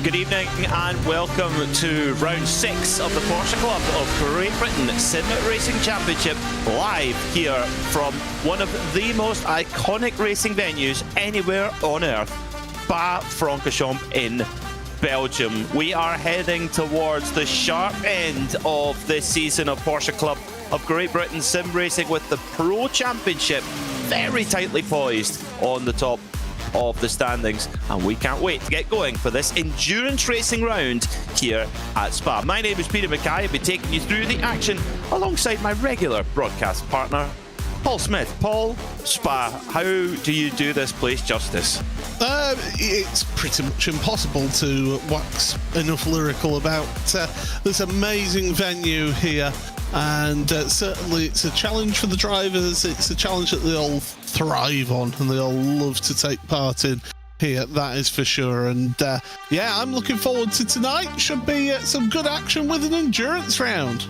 Good evening and welcome to round 6 of the Porsche Club of Great Britain Sim Racing Championship, live here from one of the most iconic racing venues anywhere on earth, Spa-Francorchamps in Belgium. We are heading towards the sharp end of this season of Porsche Club of Great Britain Sim Racing, with the Pro Championship very tightly poised on the top of the standings, and we can't wait to get going for this endurance racing round here at Spa. My name is Peter Mackay. I'll be taking you through the action alongside my regular broadcast partner, Paul Smith. Paul, Spa, how do you do this place justice? It's pretty much impossible to wax enough lyrical about this amazing venue here, and certainly it's a challenge for the drivers. It's a challenge that they all thrive on and they all love to take part in here, that is for sure. And yeah, I'm looking forward to tonight. Should be some good action with an endurance round.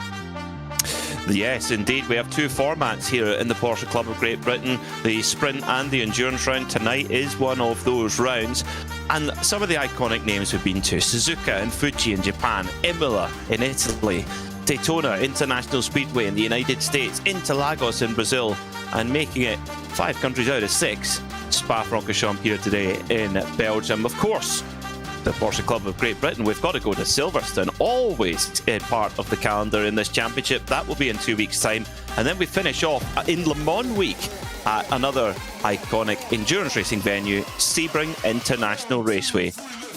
Yes, indeed. We have two formats here in the Porsche Club of Great Britain, the sprint and the endurance round. Tonight is one of those rounds. And some of the iconic names we've been to: Suzuka and Fuji in Japan, Imola in Italy, Daytona International Speedway in the United States, Interlagos in Brazil, and making it 5 countries out of 6, Spa-Francorchamps here today in Belgium. Of course, the Porsche Club of Great Britain, we've got to go to Silverstone, always part of the calendar in this championship. That will be in 2 weeks' time. And then we finish off in Le Mans week at another iconic endurance racing venue, Sebring International Raceway.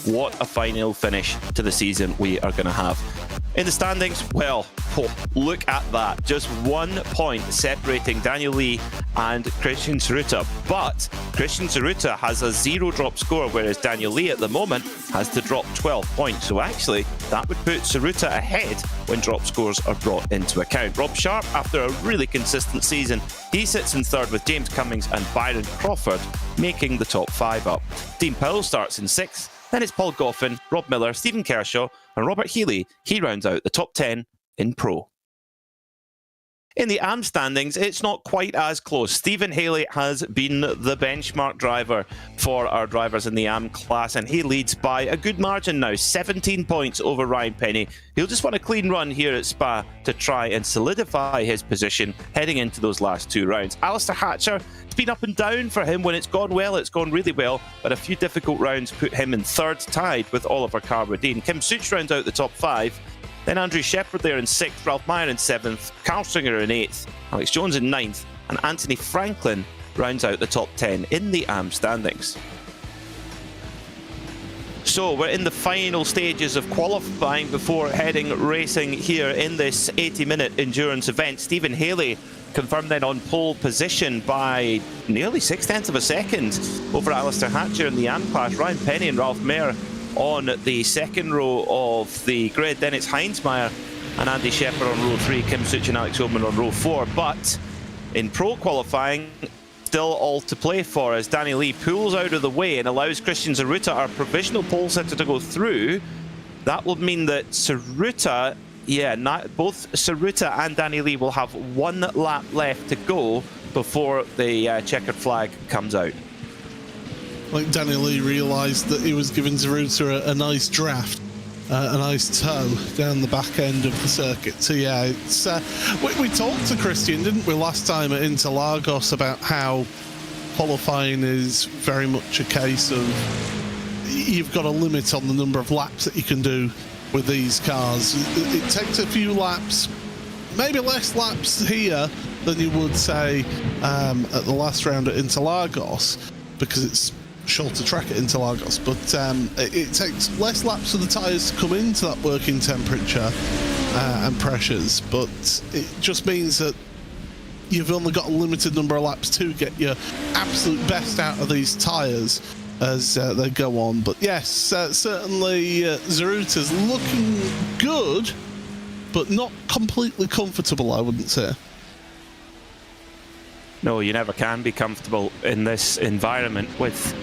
What a final finish to the season we are going to have. In the standings, well, look at that. Just 1 point separating Daniel Lee and Christian Tsuruta. But Christian Tsuruta has a 0 drop score, whereas Daniel Lee at the moment has to drop 12 points. So actually, that would put Tsuruta ahead when drop scores are brought into account. Rob Sharp, after a really consistent season, he sits in 3rd with James Cummings and Byron Crawford making the top 5 up. Dean Powell starts in 6th. Then it's Paul Goffin, Rob Miller, Stephen Kershaw, and Robert Healy. He rounds out the top 10 in Pro. In the AM standings, it's not quite as close. Stephen Haley has been the benchmark driver for our drivers in the AM class, and he leads by a good margin now, 17 points over Ryan Penny. He'll just want a clean run here at Spa to try and solidify his position heading into those last 2 rounds. Alistair Hatcher, it's been up and down for him. When it's gone well, it's gone really well, but a few difficult rounds put him in 3rd, tied with Oliver Carradine. Kim Such rounds out the top 5. Then Andrew Shepard there in 6th, Ralph Meyer in 7th, Carl Stringer in 8th, Alex Jones in 9th, and Anthony Franklin rounds out the top 10 in the AM standings. So we're in the final stages of qualifying before heading racing here in this 80-minute endurance event. Stephen Haley confirmed then on pole position by nearly 0.6 of a second over Alistair Hatcher in the AM class. Ryan Penny and Ralph Mayer on the 2nd row of the grid. Then it's Heinzmeier and Andy Shepard on row 3, Kim Such and Alex Oman on row 4. But in pro qualifying, still all to play for as Danny Lee pulls out of the way and allows Christian Tsuruta, our provisional pole sitter, to go through. That will mean that Tsuruta, both Tsuruta and Danny Lee will have 1 lap left to go before the checkered flag comes out. I think Danny Lee realised that he was giving Tsuruta a nice draft, a nice toe down the back end of the circuit. So yeah, it's we talked to Christian, didn't we, last time at Interlagos about how qualifying is very much a case of you've got a limit on the number of laps that you can do with these cars. It takes a few laps, maybe less laps here than you would say at the last round at Interlagos, because it's shorter track at Interlagos, but it takes less laps for the tyres to come into that working temperature and pressures, but it just means that you've only got a limited number of laps to get your absolute best out of these tyres as they go on. But yes, certainly Zaruta's looking good, but not completely comfortable, I wouldn't say. No, you never can be comfortable in this environment with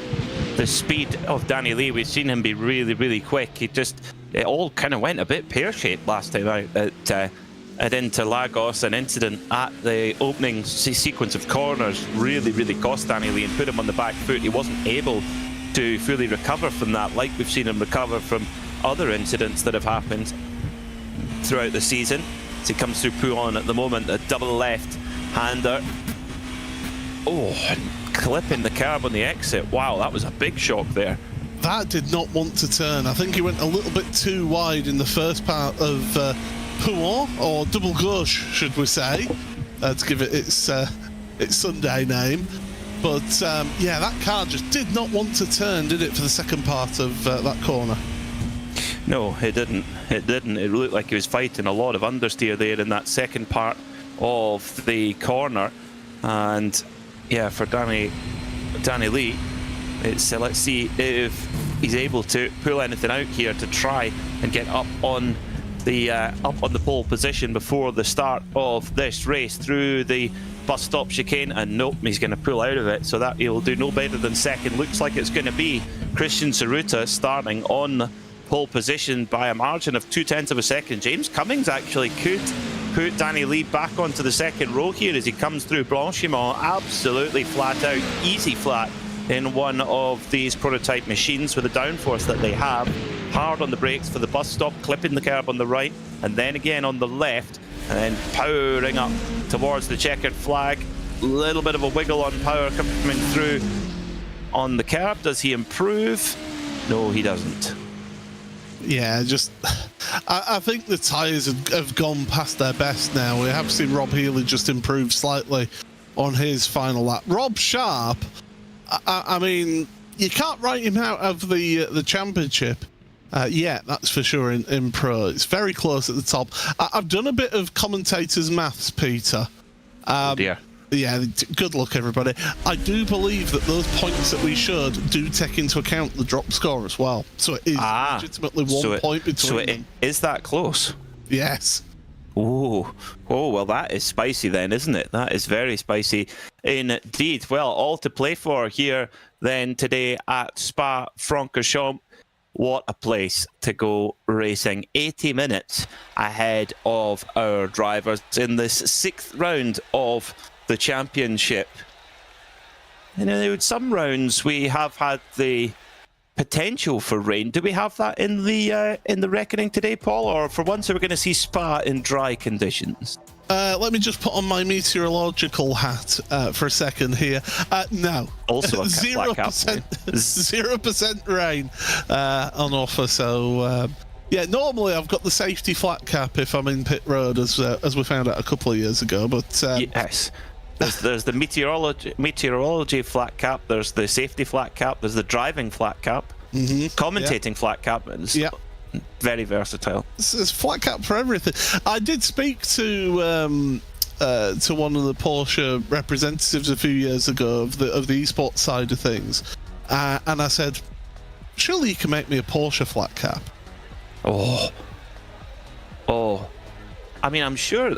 the speed of Danny Lee. We've seen him be really, really quick. It all kind of went a bit pear-shaped last time out at Interlagos. An incident at the opening sequence of corners really, really cost Danny Lee and put him on the back foot. He wasn't able to fully recover from that, like we've seen him recover from other incidents that have happened throughout the season. As he comes through Pouillon at the moment, a double left-hander. Oh, clipping the curb on the exit. Wow, that was a big shock there. That did not want to turn. I think he went a little bit too wide in the first part of Pouillon, or Double Gauche, should we say, to give it its Sunday name. But yeah, that car just did not want to turn, did it, for the second part of that corner? No, it didn't. It didn't. It looked like he was fighting a lot of understeer there in that second part of the corner. And yeah, for Danny Lee, it's let's see if he's able to pull anything out here to try and get up on the pole position before the start of this race through the bus stop chicane. And nope, he's going to pull out of it, so that he'll do no better than second. Looks like it's going to be Christian Zaruta starting on pole position by a margin of 0.2 of a second. James Cummings actually could put Danny Lee back onto the second row here as he comes through Blanchimont, absolutely flat out, easy flat in one of these prototype machines with the downforce that they have. Hard on the brakes for the bus stop, clipping the curb on the right, and then again on the left, and then powering up towards the checkered flag. Little bit of a wiggle on power coming through on the curb. Does he improve? No, he doesn't. Yeah, just I think the tyres have gone past their best now. We have seen Rob Healy just improve slightly on his final lap. Rob Sharp, I mean, you can't write him out of the championship yet, that's for sure, in Pro. It's very close at the top. I've done a bit of commentators' maths, Peter. Oh dear. Yeah, good luck, everybody. I do believe that those points that we showed do take into account the drop score as well. So it is legitimately one point between them. Is that close? Yes. Oh, well, that is spicy then, isn't it? That is very spicy indeed. Well, all to play for here then today at Spa-Francorchamps. What a place to go racing. 80 minutes ahead of our drivers in this 6th round of the championship. You know, some rounds we have had the potential for rain. Do we have that in the reckoning today, Paul? Or for once, are we going to see Spa in dry conditions? Let me just put on my meteorological hat for a second here. No. Also a 0%, 0% rain on offer. So, yeah, normally I've got the safety flat cap if I'm in pit road, as we found out a couple of years ago. But yes. There's the meteorology flat cap, there's the safety flat cap, there's the driving flat cap, commentating flat cap. Yeah. Very versatile. There's flat cap for everything. I did speak to one of the Porsche representatives a few years ago of the esports side of things, and I said, surely you can make me a Porsche flat cap. Oh, I mean, I'm sure.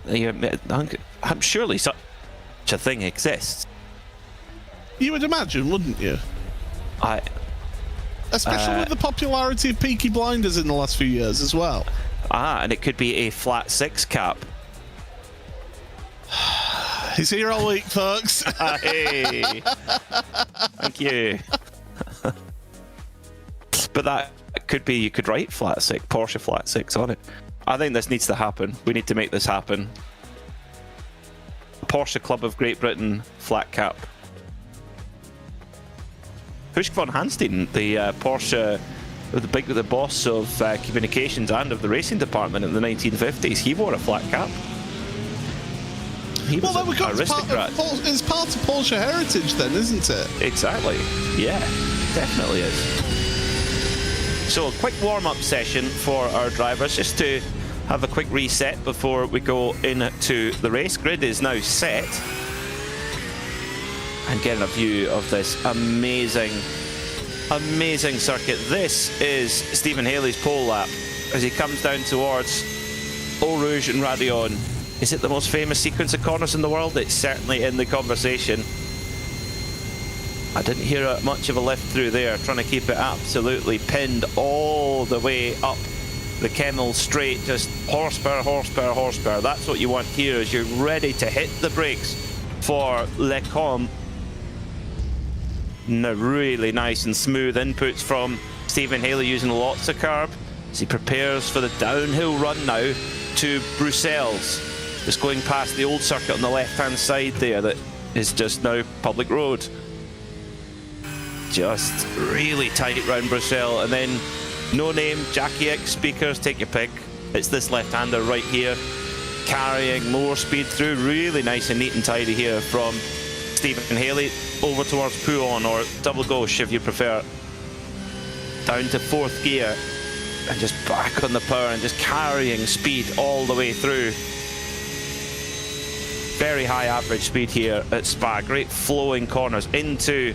I'm surely such a thing exists. You would imagine, wouldn't you? Especially with the popularity of Peaky Blinders in the last few years as well. And it could be a flat 6 cap. He's here all week, folks. Hey, thank you. But it could be you could write flat six, Porsche flat six on it. I think this needs to happen. We need to make this happen. Porsche Club of Great Britain flat cap. Huschke von Hanstein, the Porsche, the boss of communications and of the racing department in the 1950s, he wore a flat cap. He was an aristocrat. It's part of Porsche heritage then, isn't it? Exactly. Yeah, definitely is. So a quick warm-up session for our drivers, just to have a quick reset before we go into the race. Grid is now set. And getting a view of this amazing circuit. This is Stephen Haley's pole lap as he comes down towards Eau Rouge and Raidillon. Is it the most famous sequence of corners in the world? It's certainly in the conversation. I didn't hear much of a lift through there, trying to keep it absolutely pinned all the way up the Kemmel straight, just horsepower, horsepower, horsepower. That's what you want here as you're ready to hit the brakes for Le Combe. No, really nice and smooth inputs from Stephen Haley, using lots of carb as he prepares for the downhill run now to Bruxelles. Just going past the old circuit on the left-hand side there that is just now public road. Just really tight round Bruxelles, and then no name, Jackie X speakers, take your pick. It's this left-hander right here, carrying more speed through. Really nice and neat and tidy here from Stephen Haley. Over towards Pouon, or double gauche if you prefer. Down to fourth gear, and just back on the power and just carrying speed all the way through. Very high average speed here at Spa. Great flowing corners into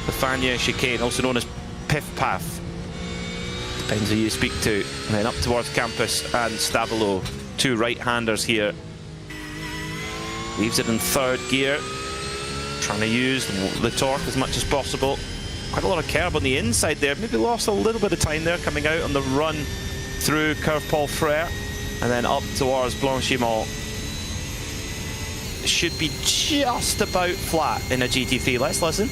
the Fagnes chicane, also known as Piff Path. Depends who you speak to. And then up towards Campus and Stavelot. Two right-handers here. Leaves it in third gear. Trying to use the torque as much as possible. Quite a lot of curb on the inside there. Maybe lost a little bit of time there coming out on the run through Curve Paul Frere. And then up towards Blanchimont. Should be just about flat in a GT3. Let's listen.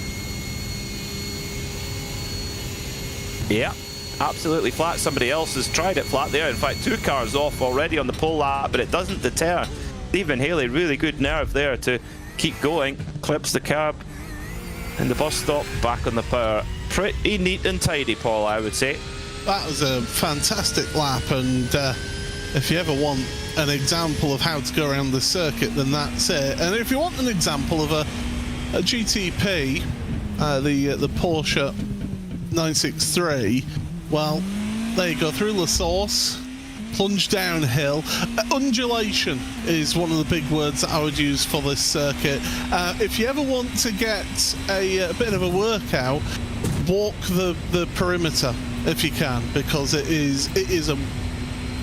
Yeah, absolutely flat. Somebody else has tried it flat there. In fact, two cars off already on the pole lap, but it doesn't deter Stephen Haley. Really good nerve there to keep going. Clips the curb and the bus stop, back on the power. Pretty neat and tidy, Paul, I would say. That was a fantastic lap, and if you ever want an example of how to go around the circuit, then that's it. And if you want an example of a GTP, the Porsche 963, well, there you go, through La Source, plunge downhill. Undulation is one of the big words that I would use for this circuit. If you ever want to get a bit of a workout, walk the perimeter if you can, because it is a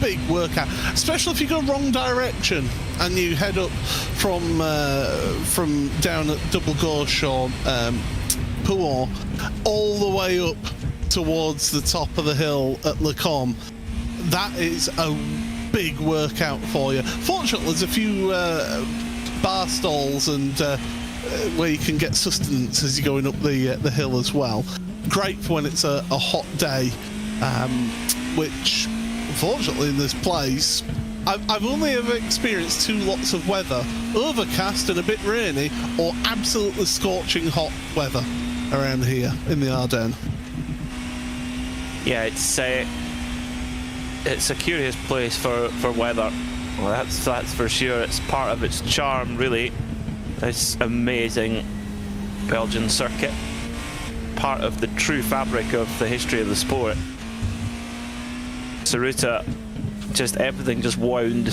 big workout, especially if you go wrong direction and you head up from down at Double Gauche or Pouon all the way up towards the top of the hill at Le Combe. That is a big workout for you. Fortunately, there's a few bar stalls and where you can get sustenance as you're going up the hill as well. Great for when it's a hot day, which unfortunately in this place I've only ever experienced two lots of weather: overcast and a bit rainy, or absolutely scorching hot weather around here in the Ardennes. Yeah, it's a curious place for weather. Well, that's for sure. It's part of its charm, really. This amazing Belgian circuit, part of the true fabric of the history of the sport. Saruta, just everything just wound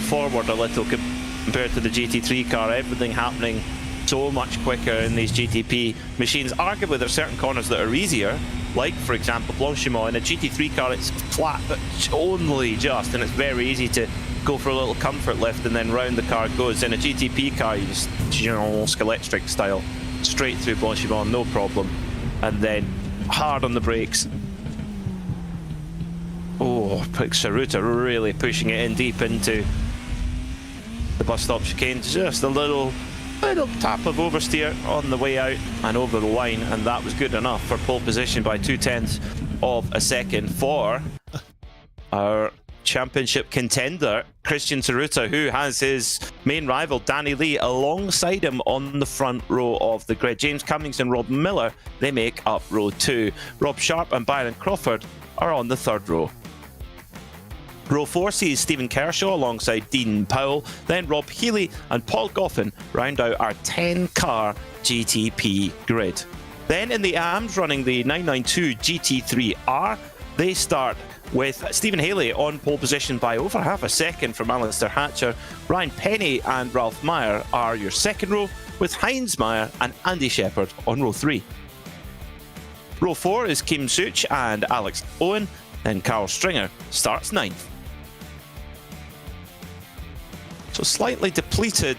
forward a little compared to the GT3 car. Everything happening so much quicker in these GTP machines. Arguably, there are certain corners that are easier, like, for example, Blanchimont. In a GT3 car, it's flat, but only just, and it's very easy to go for a little comfort lift and then round the car goes. In a GTP car, you just, electric style, straight through Blanchimont, no problem. And then hard on the brakes. Oh, Saruta really pushing it in deep into the bus stop chicane. Just a little tap of oversteer on the way out and over the line, and that was good enough for pole position by 2/10 of a second for our championship contender, Christian Tsuruta, who has his main rival, Danny Lee, alongside him on the front row of the grid. James Cummings and Rob Miller, they make up row 2. Rob Sharp and Byron Crawford are on the third row. Row 4 sees Stephen Kershaw alongside Dean Powell, then Rob Healy and Paul Goffin round out our 10-car GTP grid. Then in the AMs running the 992 GT3R, they start with Stephen Haley on pole position by over half a second from Alistair Hatcher. Ryan Penny and Ralph Meyer are your second row, with Heinz Meyer and Andy Shepherd on row 3. Row 4 is Kim Such and Alex Owen, then Carl Stringer starts 9th. So slightly depleted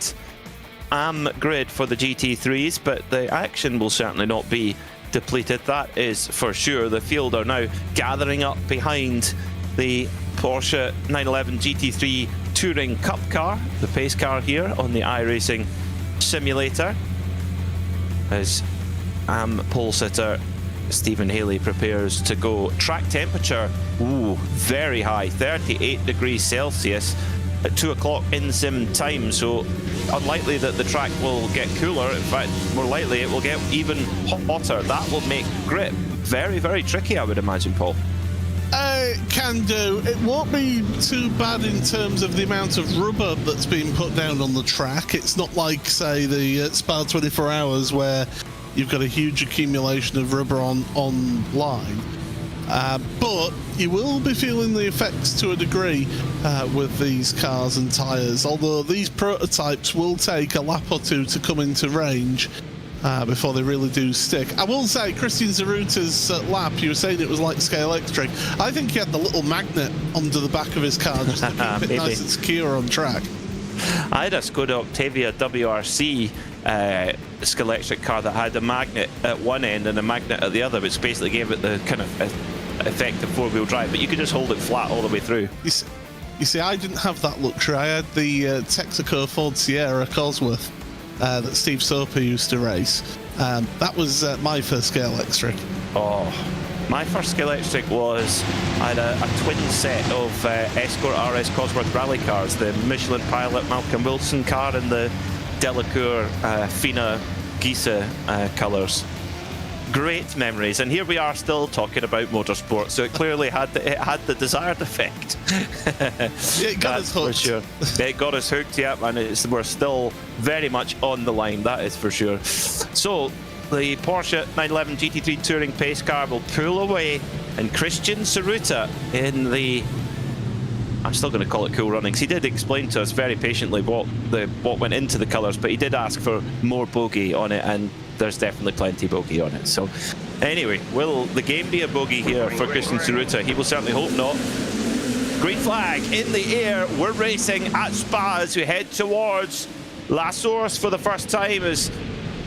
AM grid for the GT3s, but the action will certainly not be depleted, that is for sure. The field are now gathering up behind the Porsche 911 GT3 Touring Cup car, the pace car here on the iRacing simulator, as pole sitter Stephen Haley prepares to go. Track temperature, very high, 38 degrees Celsius at 2 o'clock in sim time, so unlikely that the track will get cooler. In fact, more likely it will get even hotter. That will make grip very, very tricky, I would imagine, Paul. It can do. It won't be too bad in terms of the amount of rubber that's been put down on the track. It's not like, say, the Spa 24 Hours where you've got a huge accumulation of rubber on line. But you will be feeling the effects to a degree with these cars and tyres, although these prototypes will take a lap or two to come into range before they really do stick. I will say, Christian Zaruta's lap, you were saying it was like Scale Electric. I think he had the little magnet under the back of his car just to keep it nice and secure on track. I had a Skoda Octavia WRC Scale Electric car that had a magnet at one end and a magnet at the other, which basically gave it the kind of effect of four-wheel drive, but you could just hold it flat all the way through. You see, I didn't have that luxury. I had the Texaco Ford Sierra Cosworth that Steve Soper used to race. That was my first Scale Electric. Oh, my first Scale Electric was, I had a twin set of Escort RS Cosworth rally cars, the Michelin Pilot Malcolm Wilson car and the Delacour Fina Gisa colours. Great memories, and here we are still talking about motorsport, so it clearly had the desired effect. It got us hooked. For sure. It got us hooked, yeah, and we're still very much on the line, that is for sure. So, the Porsche 911 GT3 Touring Pace car will pull away, and Christian Tsuruta in the... I'm still going to call it Cool Runnings. He did explain to us very patiently what went into the colours, but he did ask for more bogey on it, and there's definitely plenty bogey on it. So anyway, will the game be a bogey here for Christian Tsuruta? He will certainly hope not. Green flag in the air. We're racing at Spa as we head towards La Source for the first time, as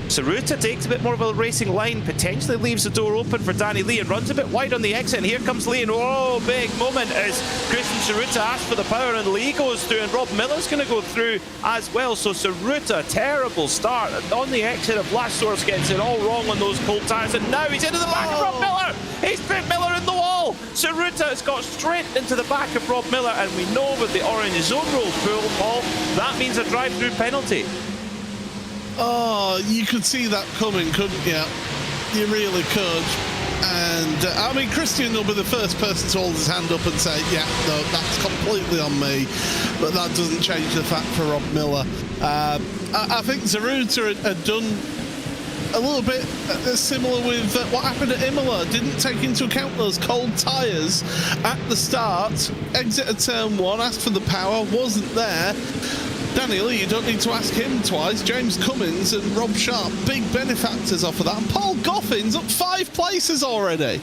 Tsuruta takes a bit more of a racing line, potentially leaves the door open for Danny Lee and runs a bit wide on the exit, and here comes Lee, and oh, big moment as Christian Tsuruta asks for the power and Lee goes through, and Rob Miller's going to go through as well. So Tsuruta, terrible start on the exit of La Source, gets it all wrong on those cold tyres, and now he's into the back of Rob Miller. He's put Miller in the wall. Tsuruta has got straight into the back of Rob Miller, and we know with the orange zone rules, Paul, that means a drive-through penalty. Oh, you could see that coming, couldn't you? You really could. And, I mean, Christian will be the first person to hold his hand up and say, yeah, no, that's completely on me. But that doesn't change the fact for Rob Miller. I think Tsuruta had done a little bit similar with what happened at Imola. Didn't take into account those cold tyres at the start. Exited turn 1, asked for the power, wasn't there. Danny Lee, you don't need to ask him twice. James Cummins and Rob Sharp, big benefactors off of that. And Paul Goffin's up 5 places already.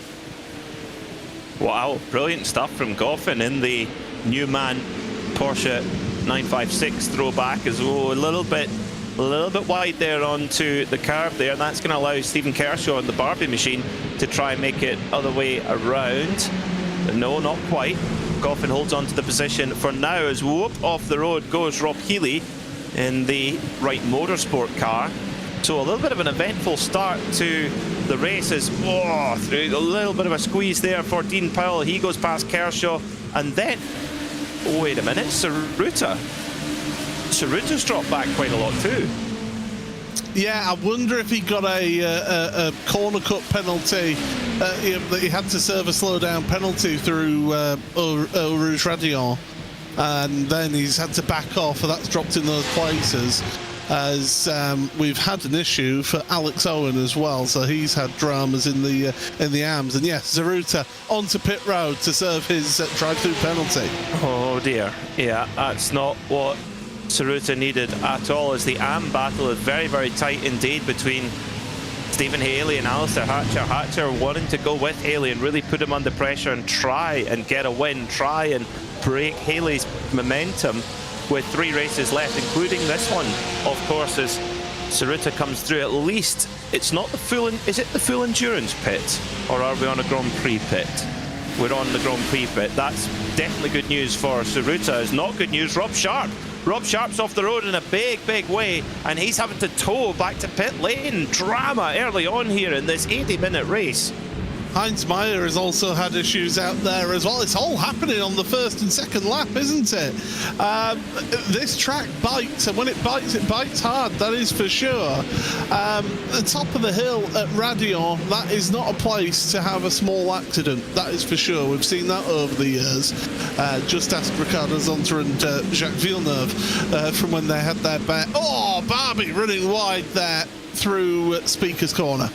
Wow, brilliant stuff from Goffin in the Newman Porsche 956 throwback as well. A little bit wide there onto the curve there, and that's going to allow Stephen Kershaw and the Barbie machine to try and make it other way around. But no, not quite. Goffin holds on to the position for now as whoop off the road goes Rob Healy in the Wright Motorsport car. So a little bit of an eventful start to the race as, through a little bit of a squeeze there for Dean Powell. He goes past Kershaw, and then, wait a minute, Saruta's dropped back quite a lot too. Yeah, I wonder if he got a corner cut penalty, that he had to serve a slowdown penalty through Eau Rouge Radion, and then he's had to back off, and that's dropped in those places. As we've had an issue for Alex Owen as well, so he's had dramas in the AMs. And yes, Saruta onto pit road to serve his drive-through penalty. Oh dear, yeah, that's not what Saruta needed at all, as the AM battle is very, very tight indeed between Stephen Haley and Alistair Hatcher. Hatcher wanting to go with Haley and really put him under pressure and try and get a win, try and break Haley's momentum with 3 races left, including this one, of course, as Saruta comes through. At least it's not the full, is it the full endurance pit, or are we on a Grand Prix pit? We're on the Grand Prix pit. That's definitely good news for Saruta. It's not good news, Rob Sharp. Rob Sharp's off the road in a big, big way, and he's having to tow back to pit lane. Drama early on here in this 80-minute race. Heinz Meyer has also had issues out there as well. It's all happening on the first and second lap, isn't it? This track bites, and when it bites hard, that is for sure. The top of the hill at Radion, that is not a place to have a small accident, that is for sure. We've seen that over the years. Just ask Ricardo Zonta and Jacques Villeneuve from when they had their bet. Oh, Barbie running wide there through Speaker's Corner.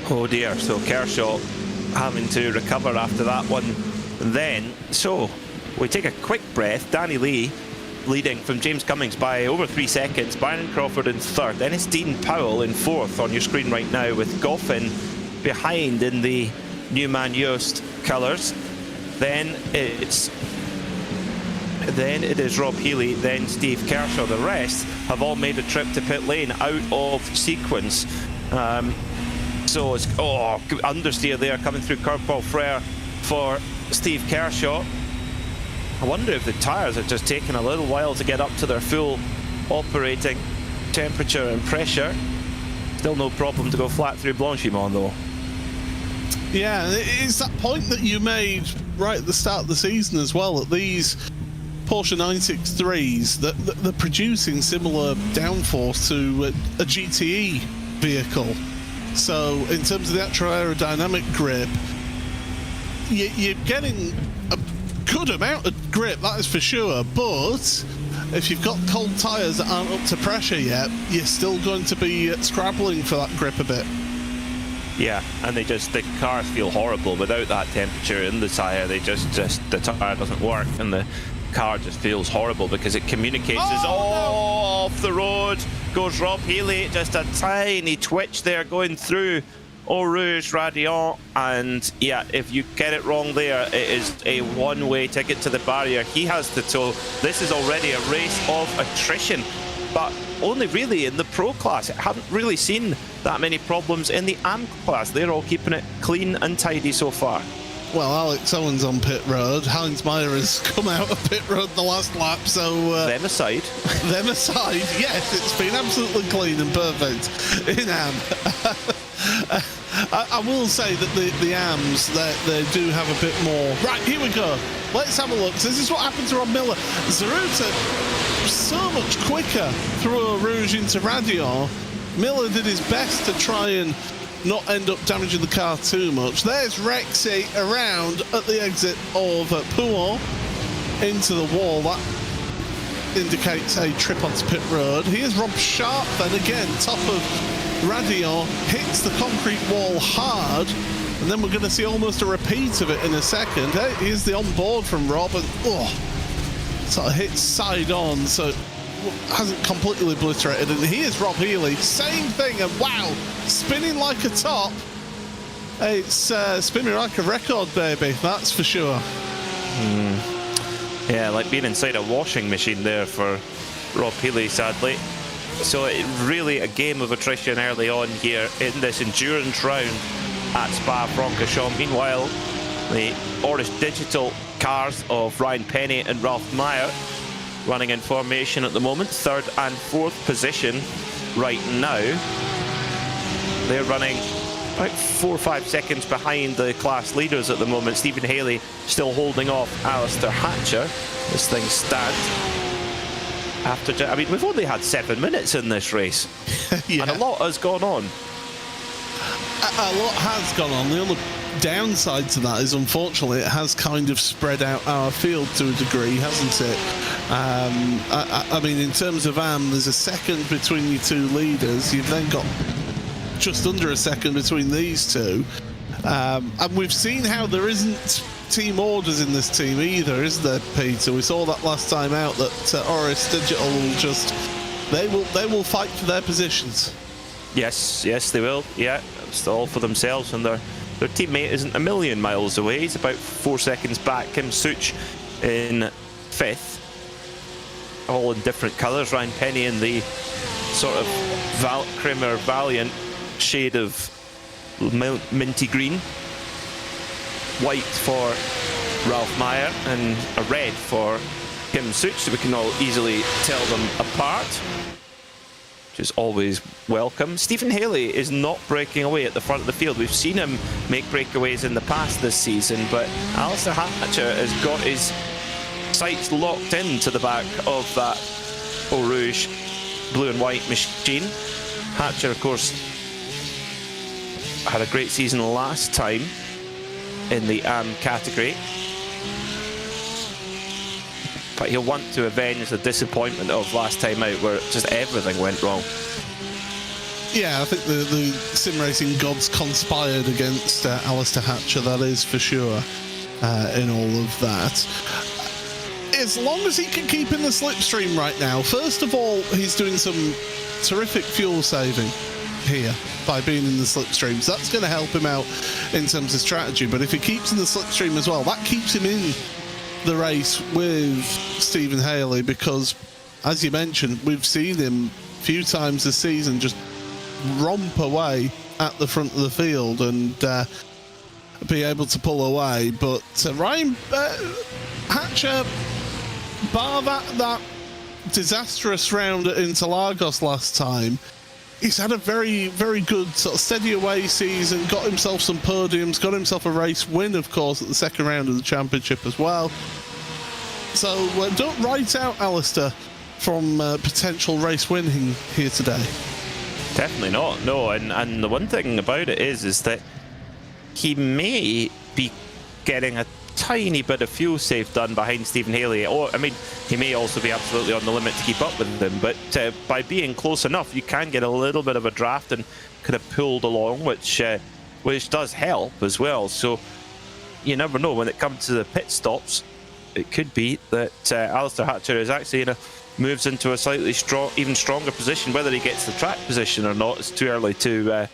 Oh dear, so Kershaw having to recover after that one then. So we take a quick breath. Danny Lee leading from James Cummings by over 3 seconds. Byron Crawford in third. Then it's Dean Powell in fourth on your screen right now, with Goffin behind in the Newman Yost colours. Then it is Rob Healy, then Steve Kershaw. The rest have all made a trip to pit lane out of sequence. So it's, understeer there coming through Curb Paul Frere for Steve Kershaw. I wonder if the tyres are just taking a little while to get up to their full operating temperature and pressure. Still no problem to go flat through Blanchimont though. Yeah, it's that point that you made right at the start of the season as well, that these Porsche 963s, that they're producing similar downforce to a GTE vehicle. So in terms of the actual aerodynamic grip, you're getting a good amount of grip, that is for sure, but if you've got cold tyres that aren't up to pressure yet, you're still going to be scrabbling for that grip a bit. Yeah, and the cars feel horrible without that temperature in the tyre. The tyre doesn't work, and the car just feels horrible because it communicates off the road goes Rob Healy. Just a tiny twitch there going through Eau Rouge Radion, and yeah, if you get it wrong there, it is a one-way ticket to the barrier. He has to tow. This is already a race of attrition, but only really in the pro class. I haven't really seen that many problems in the AM class. They're all keeping it clean and tidy so far. Well, Alex Owen's on pit road. Heinz Meyer has come out of pit road the last lap, so... them aside. Them aside, yes, it's been absolutely clean and perfect in AM. I will say that the AMs, they do have a bit more... Right, here we go. Let's have a look. So this is what happened to Rob Miller. Zaruta, so much quicker through Eau Rouge into Radion. Miller did his best to try and not end up damaging the car too much. There's Rexy around at the exit of Pouon into the wall. That indicates a trip onto pit road. Here's Rob Sharp then again, top of Radion, hits the concrete wall hard, and then we're going to see almost a repeat of it in a second. Here's the on-board from Rob, and sort of hits side on, so it hasn't completely obliterated. And here's Rob Healy, same thing, and wow, spinning like a top. It's spinning like a record, baby, that's for sure. Yeah, like being inside a washing machine there for Rob Healy, sadly. So it really a game of attrition early on here in this endurance round at Spa-Francorchamps. Meanwhile, the Orange Digital cars of Ryan Penny and Ralph Meyer running in formation at the moment, 3rd and 4th position right now. They're running about 4 or 5 seconds behind the class leaders at the moment. Stephen Haley still holding off Alistair Hatcher as things stand. I mean, we've only had 7 minutes in this race, yeah. and a lot has gone on. A lot has gone on. The only downside to that is, unfortunately, it has kind of spread out our field to a degree, hasn't it? I mean, in terms of there's a second between your two leaders. You've then got just under a second between these two. And we've seen how there isn't team orders in this team either, is there, Peter? We saw that last time out, that Oris Digital will just... They will fight for their positions. Yes, they will. Yeah, it's all for themselves, and their teammate isn't a million miles away. He's about 4 seconds back. Kim Such in 5th, all in different colours. Ryan Penny in the sort of Cremer Valiant shade of minty green. White for Ralph Meyer and a red for Kim Such, so we can all easily tell them apart, which is always welcome. Stephen Haley is not breaking away at the front of the field. We've seen him make breakaways in the past this season, but Alistair Hatcher has got his sights locked into the back of that Eau Rouge blue and white machine. Hatcher, of course, had a great season last time in the AM category, but he'll want to avenge the disappointment of last time out, where just everything went wrong. Yeah, I think the sim racing gods conspired against Alistair Hatcher, that is for sure, in all of that. As long as he can keep in the slipstream right now, first of all, he's doing some terrific fuel saving here by being in the slipstreams. That's going to help him out in terms of strategy, but if he keeps in the slipstream as well, that keeps him in the race with Stephen Haley, because, as you mentioned, we've seen him a few times this season just romp away at the front of the field and be able to pull away. But Ryan Hatcher, bar that disastrous round at Interlagos last time, he's had a very, very good sort of steady away season, got himself some podiums, got himself a race win, of course, at the second round of the championship as well. So don't write out Alistair from potential race winning here today. Definitely not, no. And the one thing about it is that he may be getting a tiny bit of fuel save done behind Stephen Haley, or I mean, he may also be absolutely on the limit to keep up with them, but by being close enough, you can get a little bit of a draft and kind of pulled along, which does help as well. So you never know, when it comes to the pit stops, it could be that Alistair Hatcher is actually moves into a slightly even stronger position. Whether he gets the track position or not, it's too early to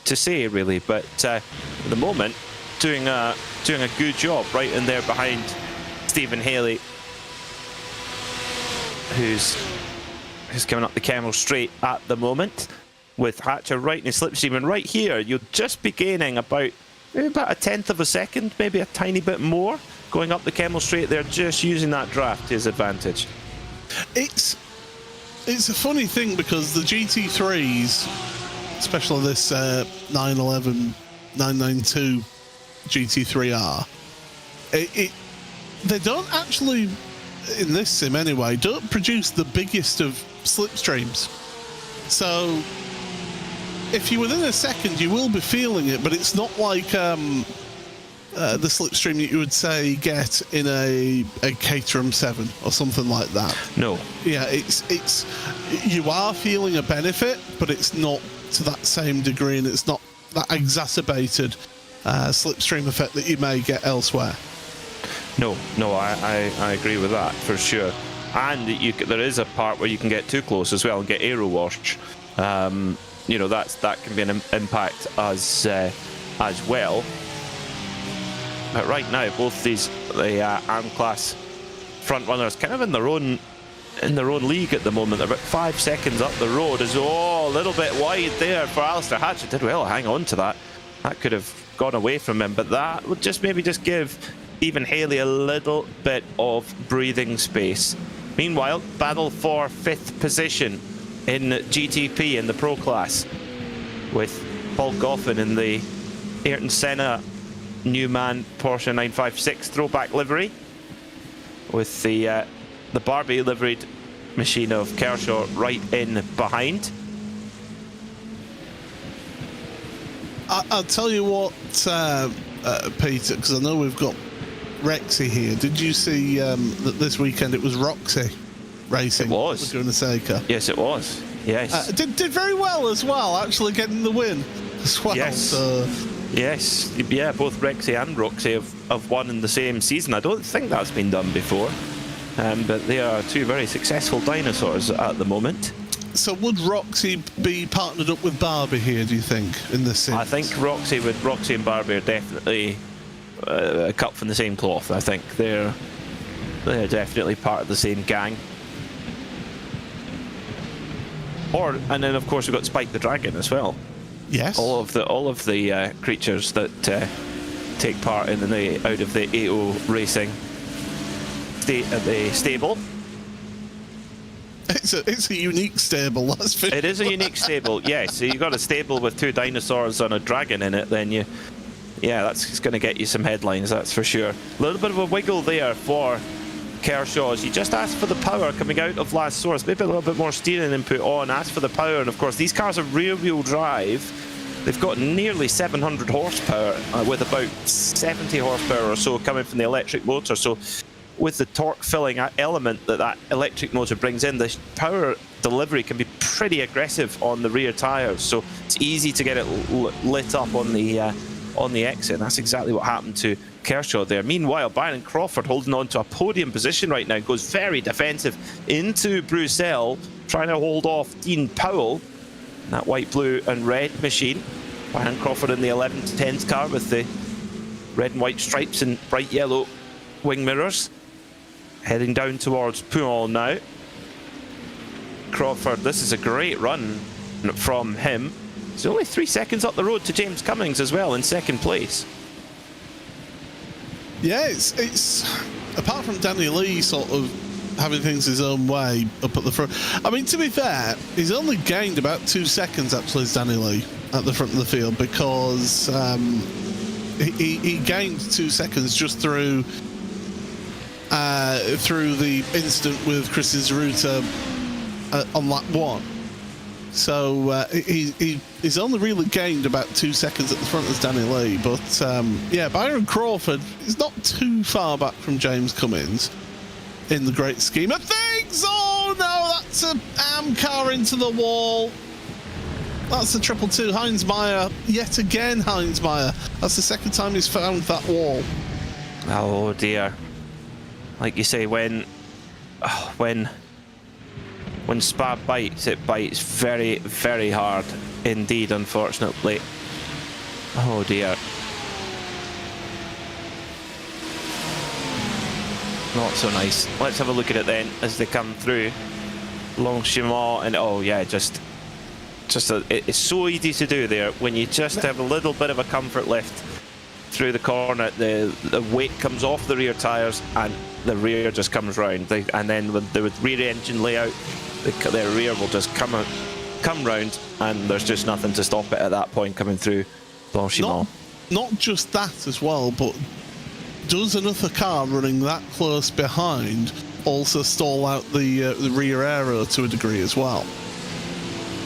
say really, but at the moment, doing a good job right in there behind Stephen Haley, who's coming up the Camel Straight at the moment, with Hatcher right in his slipstream. And right here, you'll just be gaining maybe about a tenth of a second, maybe a tiny bit more, going up the Camel Straight there, just using that draft to his advantage. It's a funny thing, because the GT3s, especially this 911, 992 GT3R, they don't actually, in this sim anyway, don't produce the biggest of slipstreams. So if you're within a second, you will be feeling it, but it's not like the slipstream that you would say get in a Caterham 7 or something like that. No. Yeah, it's you are feeling a benefit, but it's not to that same degree, and it's not that exacerbated slipstream effect that you may get elsewhere. No, I agree with that for sure. And there is a part where you can get too close as well and get aero wash. You know, that can be an impact as well. But right now, both the ARM class front runners kind of in their own league at the moment. They're about 5 seconds up the road. A little bit wide there for Alistair Hatcher. Did well hang on to that. That could have gone away from him, but that would maybe just give Stephen Haley a little bit of breathing space Meanwhile, battle for 5th position in GTP in the Pro class, with Paul Goffin in the Ayrton Senna Newman Porsche 956 throwback livery, with the Barbie liveried machine of Kershaw right in behind. I'll tell you what, Peter, because I know we've got Rexy here. Did you see that this weekend it was Roxy racing? It was. Laguna Seca. Yes, it was. Yes. Did very well as well, actually getting the win as well. Yes. So. Yes. Yeah, both Rexy and Roxy have won in the same season. I don't think that's been done before. But they are two very successful dinosaurs at the moment. So would Roxy be partnered up with Barbie here, do you think, in this series? I think Roxy and Barbie are definitely cut from the same cloth. I think they're definitely part of the same gang. And then of course we've got Spike the Dragon as well. Yes. All of the creatures that take part in out of the AO racing the stable. It's a unique stable, that's for sure. It is a unique stable, yes. So you've got a stable with 2 dinosaurs and a dragon in it, then that's going to get you some headlines, that's for sure. A little bit of a wiggle there for Kershaw's. You just asked for the power coming out of last source, maybe a little bit more steering input on, asked for the power, and of course these cars are rear-wheel drive. They've got nearly 700 horsepower with about 70 horsepower or so coming from the electric motor. So with the torque filling element that electric motor brings in, the power delivery can be pretty aggressive on the rear tyres, so it's easy to get it lit up on the exit. And that's exactly what happened to Kershaw there. Meanwhile, Byron Crawford holding on to a podium position right now, goes very defensive into Bruxelles, trying to hold off Dean Powell, that white, blue and red machine. Byron Crawford in the 11th to 10th car with the red and white stripes and bright yellow wing mirrors. Heading down towards Pouhon now. Crawford, this is a great run from him. He's only 3 seconds up the road to James Cummings as well in 2nd place. Yeah, it's apart from Danny Lee sort of having things his own way up at the front. I mean, to be fair, he's only gained about 2 seconds actually, as Danny Lee, at the front of the field, because he gained 2 seconds just through the incident with Chris Zaruta on lap 1. So he's only really gained about 2 seconds at the front as Danny Lee. But yeah, Byron Crawford is not too far back from James Cummings in the great scheme of things. Oh no, that's a AM car into the wall. That's the 222 Heinz Meyer. Yet again, Heinz Meyer. That's the 2nd time he's found that wall. Oh dear. Like you say, when Spa bites, it bites very, very hard indeed, unfortunately. Oh dear. Not so nice. Let's have a look at it then as they come through Longchamp, and oh yeah, it's so easy to do there when you just have a little bit of a comfort lift through the corner. The weight comes off the rear tyres and the rear just comes round, and then with the rear engine layout, their rear will just come round, and there's just nothing to stop it at that point coming through Blanchimont. Not just that as well, but does another car running that close behind also stall out the rear aero to a degree as well?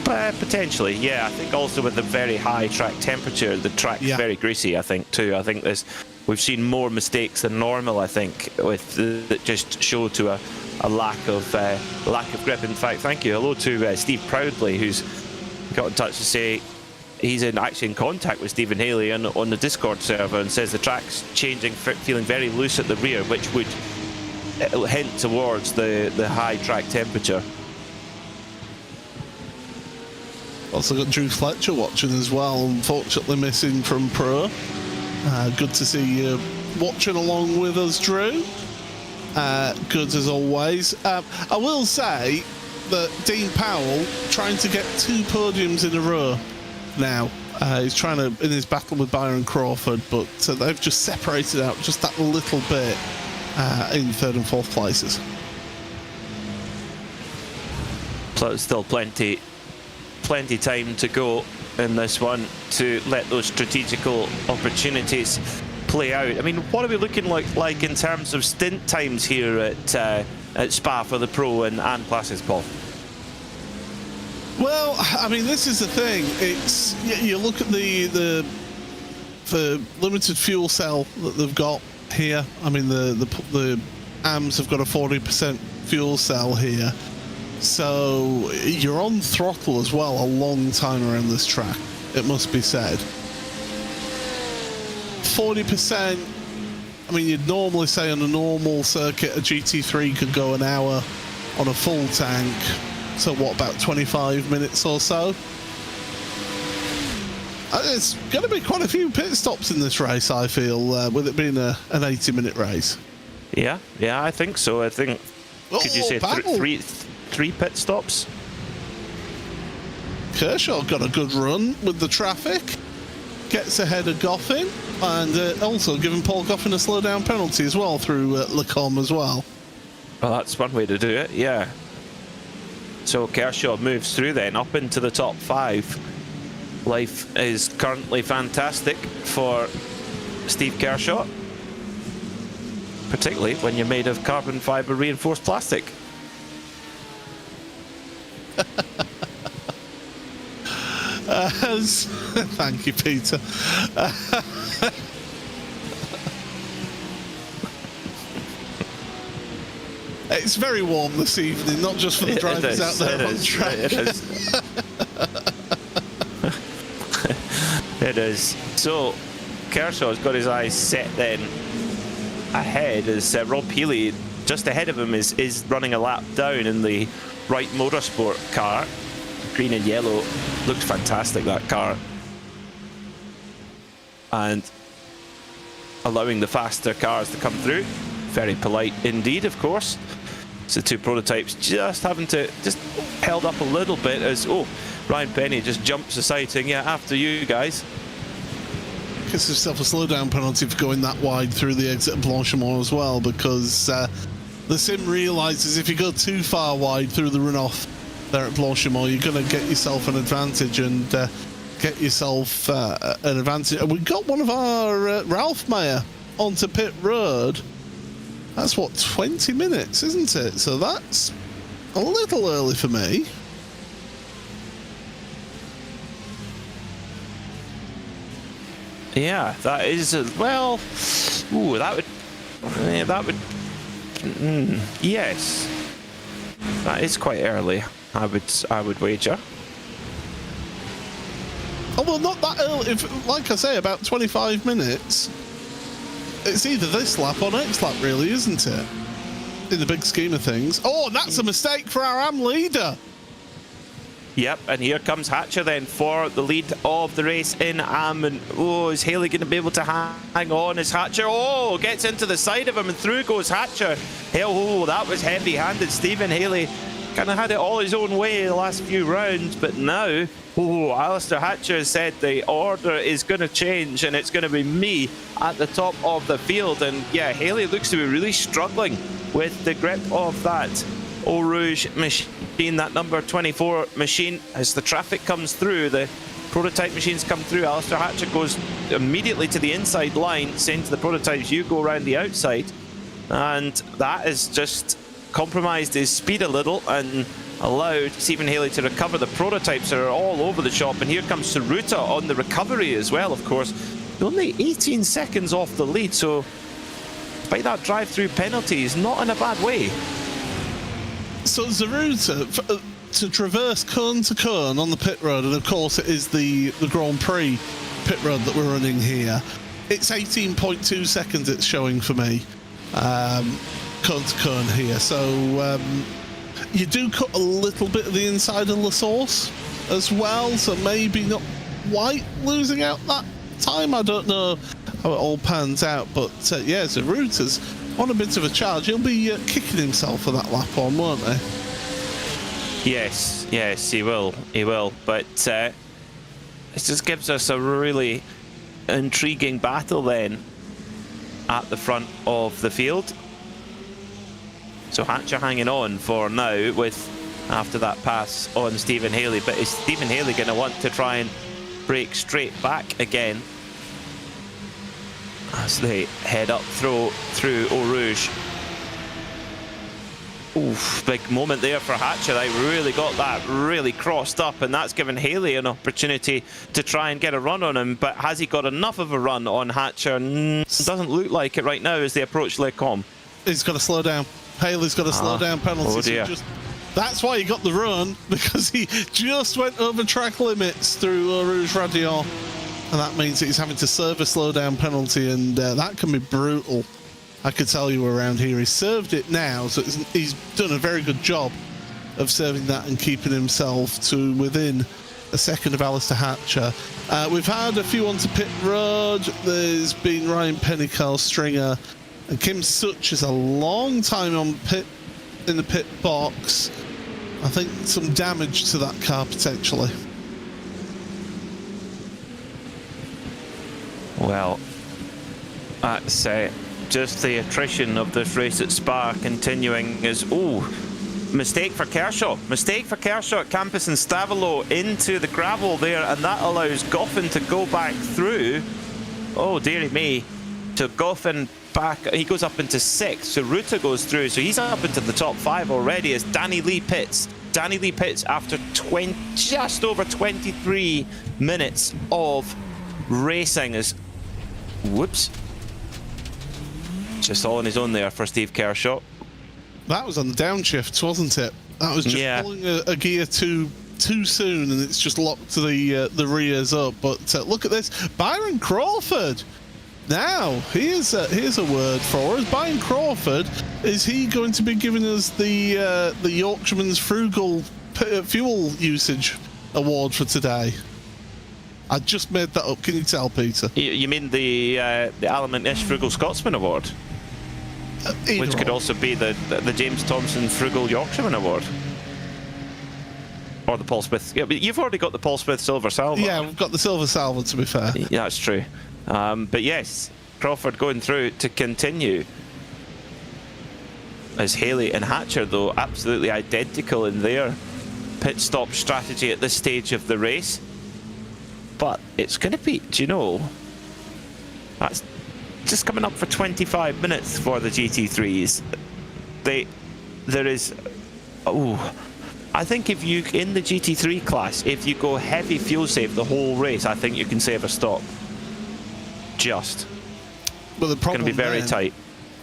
Potentially, yeah. I think also with the very high track temperature, the track's very greasy, I think, too. I think we've seen more mistakes than normal, I think, that just show to a lack of grip. In fact, thank you. Hello to Steve Proudley, who's got in touch to say he's actually in contact with Stephen Haley on the Discord server, and says the track's changing, feeling very loose at the rear, which would hint towards the high track temperature. Also got Drew Fletcher watching as well, unfortunately missing from Pro. Good to see you watching along with us, Drew. Good as always. I will say that Dean Powell trying to get 2 podiums in a row now. He's trying to, in his battle with Byron Crawford, but they've just separated out just that little bit in 3rd and 4th places. Still plenty time to go in this one to let those strategical opportunities play out. I mean, what are we looking like in terms of stint times here at Spa for the Pro and classes, Paul? Well, I mean, this is the thing. It's you look at the limited fuel cell that they've got here. I mean, the AMs have got a 40% fuel cell here, so you're on throttle as well a long time around this track, it must be said. 40%, I mean, you'd normally say on a normal circuit a GT3 could go an hour on a full tank, so what, about 25 minutes or so? It's going to be quite a few pit stops in this race, I feel, with it being an 80-minute race. Yeah, I think so. I think, could you say three pit stops? Kershaw got a good run with the traffic, gets ahead of Goffin, and also giving Paul Goffin a slow-down penalty as well through Lecombe as well. Well, that's one way to do it, yeah. So Kershaw moves through then, up into the top 5. Life is currently fantastic for Steve Kershaw, particularly when you're made of carbon fibre reinforced plastic. Thank you, Peter. It's very warm this evening, not just for the drivers out there on track. It is. It is. So Kershaw's got his eyes set then ahead as Rob Healy, just ahead of him, is running a lap down in the Wright Motorsport car. Green and yellow, looks fantastic, that car. And allowing the faster cars to come through. Very polite indeed, of course. So the two prototypes just having to, just held up a little bit as, Ryan Penny just jumps aside saying, yeah, after you guys. Gives himself a slowdown penalty for going that wide through the exit of Blanchimont as well, because the sim realises if you go too far wide through the runoff there at Blanchimont, you're going to get yourself an advantage and get yourself an advantage. We got one of our Ralph Mayer onto pit road. That's what, 20 minutes, isn't it? So that's a little early for me. Yeah, that is well. Ooh, that would. Yes, that is quite early. I would wager. Oh well, not that early. Like I say, about 25 minutes. It's either this lap or next lap, really, isn't it? In the big scheme of things. Oh, and that's a mistake for our AM leader. Yep, and here comes Hatcher then for the lead of the race in AM. And is Haley going to be able to hang on as Hatcher? Gets into the side of him and through goes Hatcher. Hell, that was heavy-handed. Stephen Haley kind of had it all his own way the last few rounds, but now, Alistair Hatcher said the order is going to change and it's going to be me at the top of the field. And yeah, Haley looks to be really struggling with the grip of that Eau Rouge machine, that number 24 machine. As the traffic comes through, the prototype machines come through, Alistair Hatcher goes immediately to the inside line, saying to the prototypes, you go around the outside. And that has just compromised his speed a little and allowed Stephen Haley to recover. The prototypes are all over the shop, and here comes Saruta on the recovery as well, of course. Only 18 seconds off the lead, so despite that drive-through penalty, he's not in a bad way. So Saruta, to traverse cone to cone on the pit road, and of course it is the Grand Prix pit road that we're running here, it's 18.2 seconds it's showing for me. Cone to cone here, so you do cut a little bit of the inside of La Source as well, so maybe not quite losing out that time. I don't know how it all pans out, but yeah, Zaruta's on a bit of a charge. He'll be kicking himself for that lap on, won't he? Yes, he will, but it just gives us a really intriguing battle then at the front of the field. So Hatcher hanging on for now with after that pass on Stephen Haley. But is Stephen Haley going to want to try and break straight back again as they head up through Eau Rouge? Oof, big moment there for Hatcher. I really got that really crossed up, and that's given Haley an opportunity to try and get a run on him. But has he got enough of a run on Hatcher? Doesn't look like it right now as they approach Les Combes. He's got to slow down. Haley's got a slow down penalty. Oh dear. So that's why he got the run, because he just went over track limits through Eau Rouge Radion. And that means that he's having to serve a slow down penalty, and that can be brutal. I could tell you around here. He's served it now, so he's done a very good job of serving that and keeping himself to within a second of Alistair Hatcher. We've had a few onto pit road. There's been Ryan Penny, Stringer, and Kim Such is a long time on in the pit box. I think some damage to that car potentially. Well, that's just the attrition of this race at Spa continuing. Is mistake for Kershaw at Campus and Stavolo into the gravel there, and that allows Goffin to go back through. Oh dearie me, to Goffin back, he goes up into 6th, so Ruta goes through, so he's up into the top 5 already as Danny Lee pits after just over 23 minutes of racing. Whoops, just all on his own there for Steve Kershaw. That was on the downshift, wasn't it? That was just pulling a gear too soon, and it's just locked the rears up. But look at this, Byron Crawford. Now here's a word for us. Byron Crawford, is he going to be giving us the Yorkshireman's Frugal Fuel Usage Award for today? I just made that up. Can you tell, Peter? You mean the Alan Frugal Scotsman Award? Which could also be the James Thompson Frugal Yorkshireman Award. Or the Paul Smith. Yeah, but you've already got the Paul Smith Silver Salver. Yeah, we've got the Silver Salver, to be fair. Yeah, that's true. But yes, Crawford going through to continue. As Haley and Hatcher, though, absolutely identical in their pit stop strategy at this stage of the race. But it's going to be, do you know, that's just coming up for 25 minutes for the GT3s. There is, I think if you, in the GT3 class, if you go heavy fuel save the whole race, I think you can save a stop. But the problem, it's going to be very tight.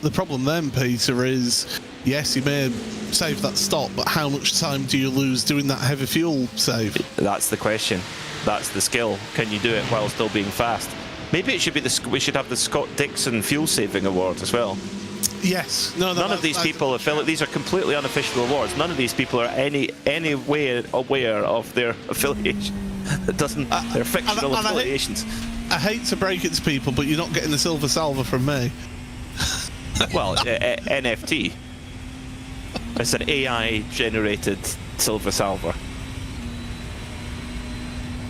The problem then, Peter, is yes, you may save that stop, but how much time do you lose doing that heavy fuel save? That's the question. That's the skill. Can you do it while still being fast? Maybe it should be we should have the Scott Dixon Fuel Saving Award as well. Yes. None of these people these are completely unofficial awards. None of these people are any way aware of their affiliation. It doesn't. They're fictional affiliations. I hate to break it to people, but you're not getting the Silver Salver from me. Well, NFT. It's an AI-generated Silver Salver.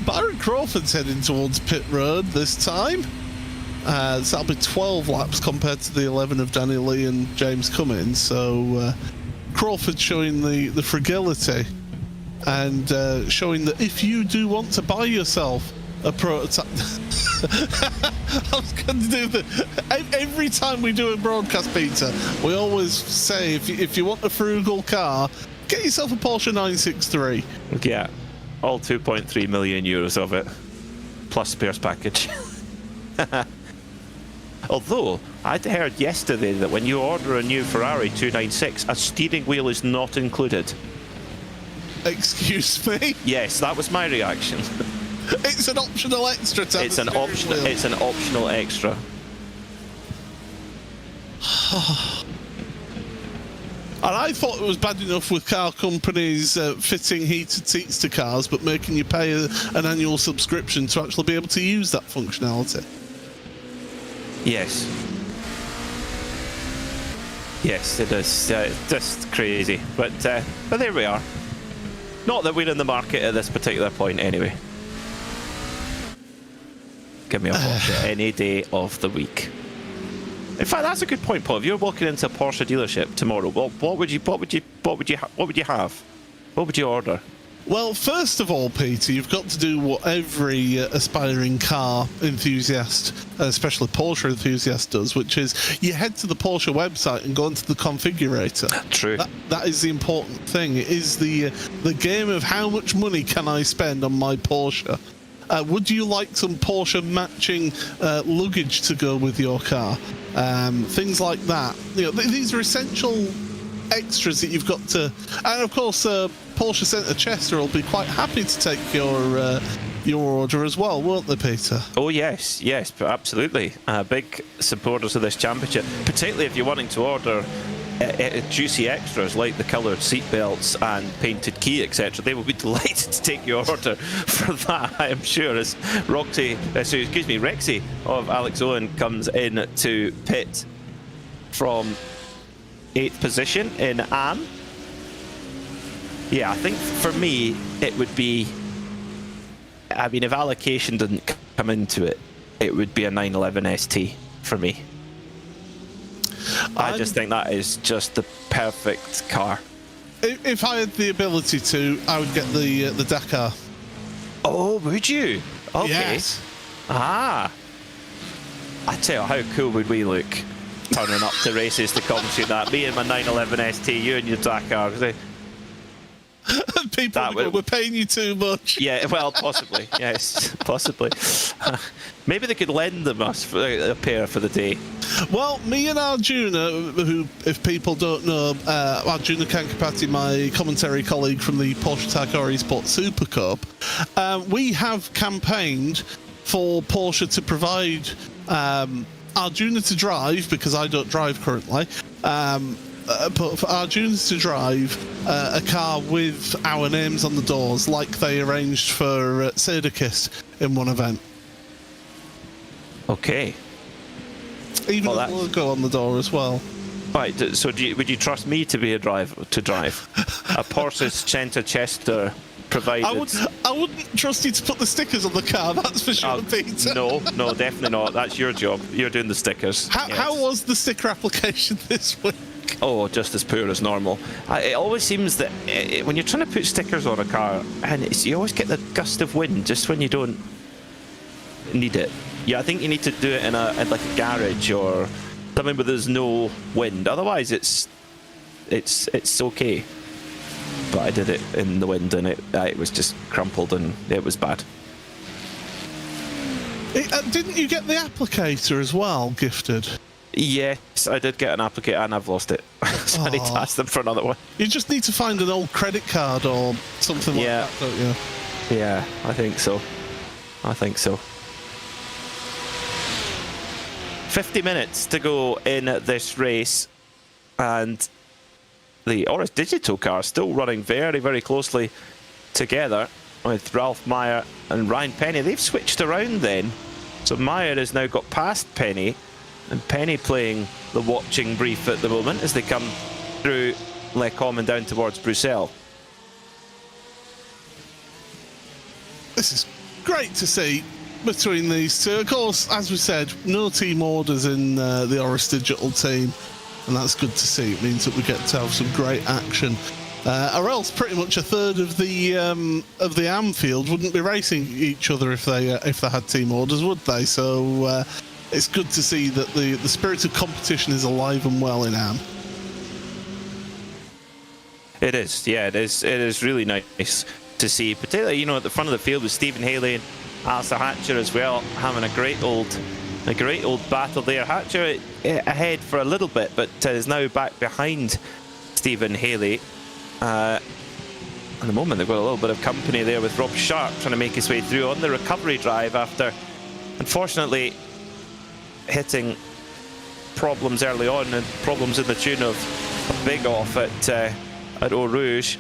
Byron Crawford's heading towards pit road this time. So that'll be 12 laps compared to the 11 of Danny Lee and James Cummins. So Crawford showing the fragility and showing that if you do want to buy yourself a prototype... I was going to do every time we do a broadcast, Peter, we always say if you want a frugal car, get yourself a Porsche 963. Yeah. All 2.3 million euros of it, plus spares package. Although, I'd heard yesterday that when you order a new Ferrari 296, a steering wheel is not included. Excuse me? Yes, that was my reaction. It's an optional extra. It's an optional extra. And I thought it was bad enough with car companies fitting heated seats to cars, but making you pay an annual subscription to actually be able to use that functionality. Yes. Yes, it is. Just crazy. But there we are. Not that we're in the market at this particular point, anyway. Give me a Porsche any day of the week. In fact, that's a good point, Paul. If you're walking into a Porsche dealership tomorrow, what would you have? What would you order? Well, first of all, Peter, you've got to do what every aspiring car enthusiast, especially Porsche enthusiast, does, which is you head to the Porsche website and go into the configurator. True. That is the important thing. It is the game of how much money can I spend on my Porsche. Would you like some Porsche matching luggage to go with your car? Things like that. These are essential extras that you've got to, and of course Porsche Centre Chester will be quite happy to take your order as well, won't they, Peter? Oh yes, absolutely. Big supporters of this championship, particularly if you're wanting to order juicy extras like the coloured seat belts and painted key, etc. They will be delighted to take your order for that, I am sure, as Rexy of Alex Owen comes in to pit from 8th position in AM. Yeah, I think for me it would be, I mean, if allocation didn't come into it, it would be a 911 ST for me. I just think that is just the perfect car. If I had the ability to, I would get the Dakar. Oh, would you? Okay. Yes. I tell you, how cool would we look turning up to races to commentate that? Me and my 911 ST, you and your Dakar. People would go, we're paying you too much. Yeah, well, possibly. Yes, possibly. Maybe they could lend them us for a pair for the day. Well, me and Arjuna, who, if people don't know, Arjuna Kankapati, my commentary colleague from the Porsche Taycan Esport Super Cup, we have campaigned for Porsche to provide Arjuna to drive, because I don't drive currently, but for Arjuna to drive a car with our names on the doors, like they arranged for Sadakist in one event. Okay. Even a logo on the door as well. Right, so would you trust me to be a drive? A Porsche Centre Chester provided? I wouldn't trust you to put the stickers on the car, that's for sure, Peter. No, definitely not. That's your job. You're doing the stickers. How was the sticker application this week? Oh, just as poor as normal. It always seems that when you're trying to put stickers on a car, and you always get the gust of wind just when you don't need it. Yeah, I think you need to do it in like a garage or something where there's no wind. Otherwise, it's okay. But I did it in the wind, and it was just crumpled, and it was bad. Didn't you get the applicator as well gifted? Yes, I did get an applicator, and I've lost it. So I need to ask them for another one. You just need to find an old credit card or something like that, don't you? Yeah, I think so. 50 minutes to go in this race, and the Oris Digital car still running very, very closely together with Ralph Meyer and Ryan Penny. They've switched around then. So Meyer has now got past Penny, and Penny playing the watching brief at the moment as they come through Les Combes and down towards Bruxelles. This is great to see between these two. Of course, as we said, no team orders in the Oris Digital team, and that's good to see. It means that we get to have some great action. Or else, pretty much a third of the AM field wouldn't be racing each other if they had team orders, would they? So it's good to see that the spirit of competition is alive and well in AM. It is, yeah, it is. It is really nice to see, particularly at the front of the field with Stephen Haley and Alistair Hatcher as well, having a great old battle there. Hatcher ahead for a little bit, but is now back behind Stephen Haley. At the moment, they've got a little bit of company there with Rob Sharp trying to make his way through on the recovery drive after, unfortunately, hitting problems early on and problems in the tune of a big off at Eau Rouge.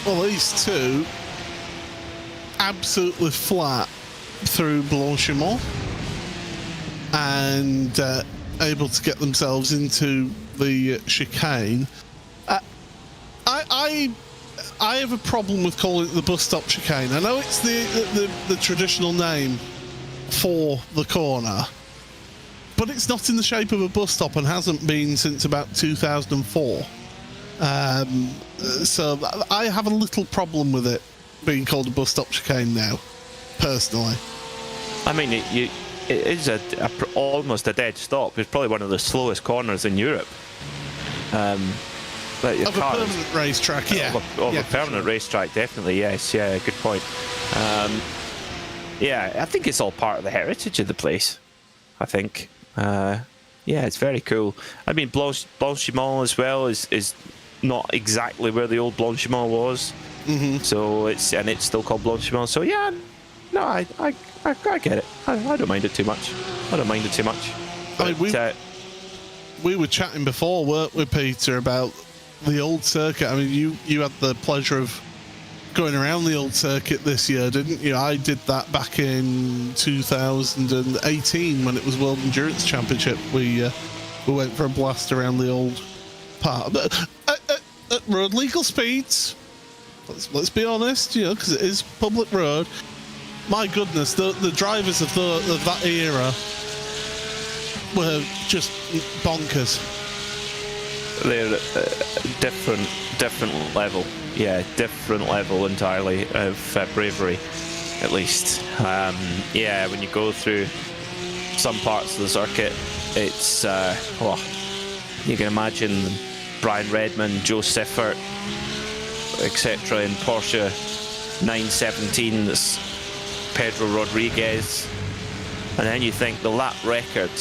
Well, these two absolutely flat through Blanchimont and able to get themselves into the chicane. I have a problem with calling it the bus stop chicane. I know it's the traditional name for the corner, but it's not in the shape of a bus stop and hasn't been since about 2004. So I have a little problem with it being called a bus stop chicane now, personally. I mean, it is almost a dead stop. It's probably one of the slowest corners in Europe. But of a permanent racetrack, yeah. Of a permanent racetrack, definitely, yes. Yeah, good point. Yeah, I think it's all part of the heritage of the place, I think. Yeah, it's very cool. I mean, Blanchimont as well is not exactly where the old Blanchimont was. Mm-hmm. So it's still called Blanchimont. So yeah, no, I get it. I don't mind it too much. But, I mean, we were chatting before, weren't we, Peter, about the old circuit. I mean, you had the pleasure of going around the old circuit this year, didn't you? I did that back in 2018 when it was World Endurance Championship. We went for a blast around the old part. But at road legal speeds, let's be honest, you know, because it is public road. My goodness, the drivers of that era were just bonkers. They're different level. Yeah, different level entirely of bravery, at least. Yeah, when you go through some parts of the circuit, it's you can imagine Brian Redman, Joe Siffert, etc. in Porsche 917s, Pedro Rodriguez, and then you think the lap record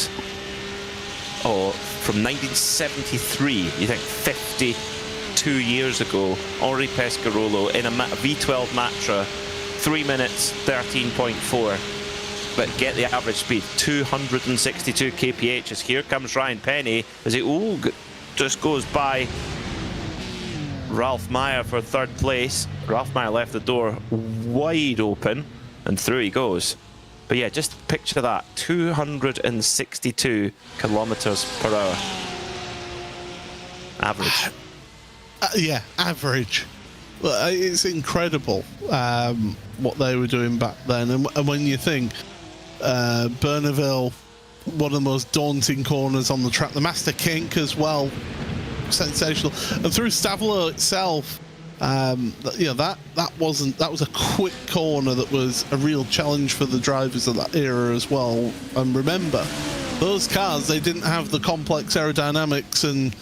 from 1973, you think 52 years ago, Henri Pescarolo in a V12 Matra, 3 minutes 13.4, but get the average speed 262 kph. As here comes Ryan Penny as he just goes by Ralph Meyer for third place. Ralph Meyer left the door wide open and through he goes. But yeah, just picture that, 262 kilometers per hour. Average. Yeah, average. Well, it's incredible what they were doing back then. And when you think Bernaville, one of the most daunting corners on the track, the Master Kink as well, sensational. And through Stavelot itself, you know, that was a quick corner that was a real challenge for the drivers of that era as well. And remember, those cars, they didn't have the complex aerodynamics and